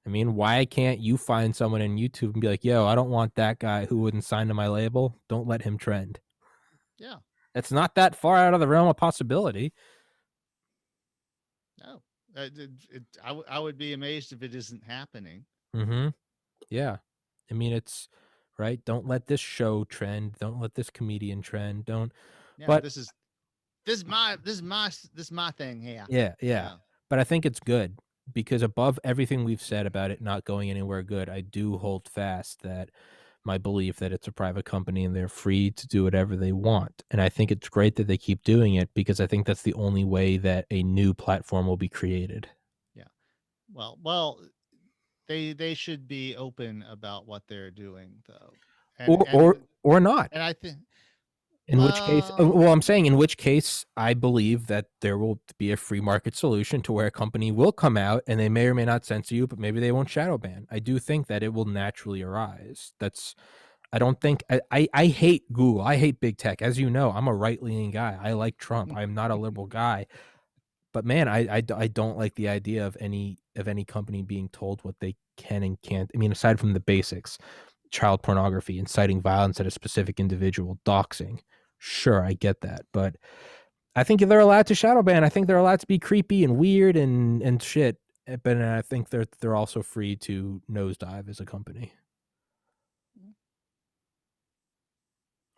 I mean, why can't you find someone in YouTube and be like, yo, I don't want that guy who wouldn't sign to my label. Don't let him trend.
yeah,
It's not that far out of the realm of possibility.
no. I would be amazed if it isn't happening.
Mm-hmm. Yeah. I mean, it's right. Don't let this show trend. Don't let this comedian trend. Don't.
Yeah,
But
this is my thing here.
yeah, yeah.
Yeah.
But I think it's good because above everything we've said about it not going anywhere good, I do hold fast that my belief that it's a private company and they're free to do whatever they want. And I think it's great that they keep doing it because I think that's the only way that a new platform will be created.
Yeah. Well, they should be open about what they're doing though. And
Or
and
or or not.
and I think,
In which case,
well,
well, I'm saying in which case, I believe that there will be a free market solution to where a company will come out and they may or may not censor you, but maybe they won't shadow ban. I do think that it will naturally arise. I don't think I hate Google. I hate big tech. As you know, I'm a right-leaning guy. I like Trump. I'm not a liberal guy. But man, I don't like the idea of any company being told what they can and can't. I mean, aside from the basics, child pornography, inciting violence at a specific individual, doxing. Sure, I get that, but I think they're allowed to shadow ban. I think they're allowed to be creepy and weird and shit. But I think they're also free to nosedive as a company.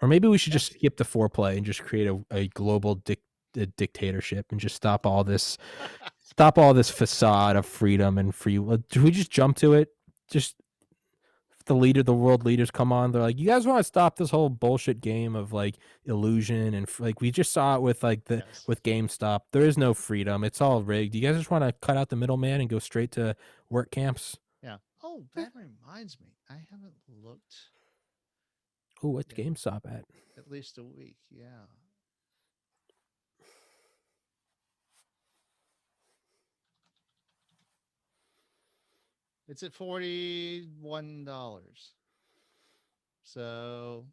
Or maybe we should just skip the foreplay and just create a global dictatorship and just stop all this facade of freedom and free. Do we just jump to it? Just the world leaders come on, they're like, you guys want to stop this whole bullshit game of like illusion and like we just saw it with with GameStop. There is no freedom. It's all rigged. You guys just want to cut out the middleman and go straight to work camps?
Yeah. Oh, that reminds me. I haven't looked.
Oh, what's GameStop at?
At least a week. Yeah. It's at $41. So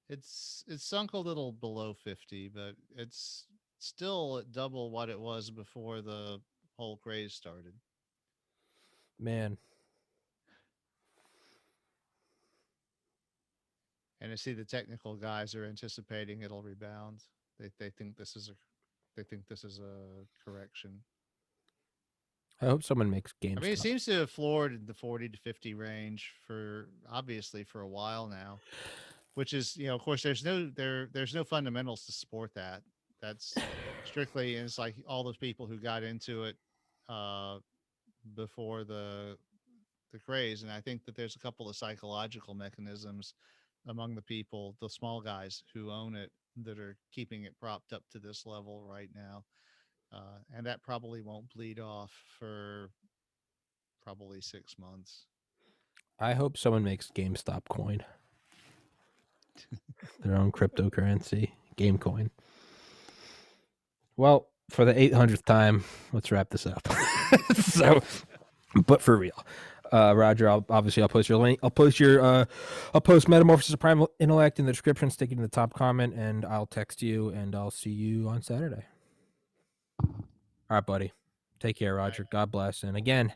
it's sunk a little below 50, but it's still at double what it was before the whole craze started.
Man.
And I see the technical guys are anticipating it'll rebound. They think this is a correction.
I hope someone makes GameStop.
I mean, it seems to have floored in the 40 to 50 range for obviously for a while now, which is, of course, there's no fundamentals to support that. That's strictly, and it's like all those people who got into it before the craze, and I think that there's a couple of psychological mechanisms among the people, the small guys who own it, that are keeping it propped up to this level right now. And that probably won't bleed off for probably 6 months.
I hope someone makes GameStop coin. Their own cryptocurrency, Game Coin. Well, for the 800th time, let's wrap this up. So, but for real, Roger, I'll post your link. I'll post Metamorphosis of Primal Intellect in the description, stick it in the top comment, and I'll text you, and I'll see you on Saturday. All right, buddy. Take care, Roger. God bless. And again,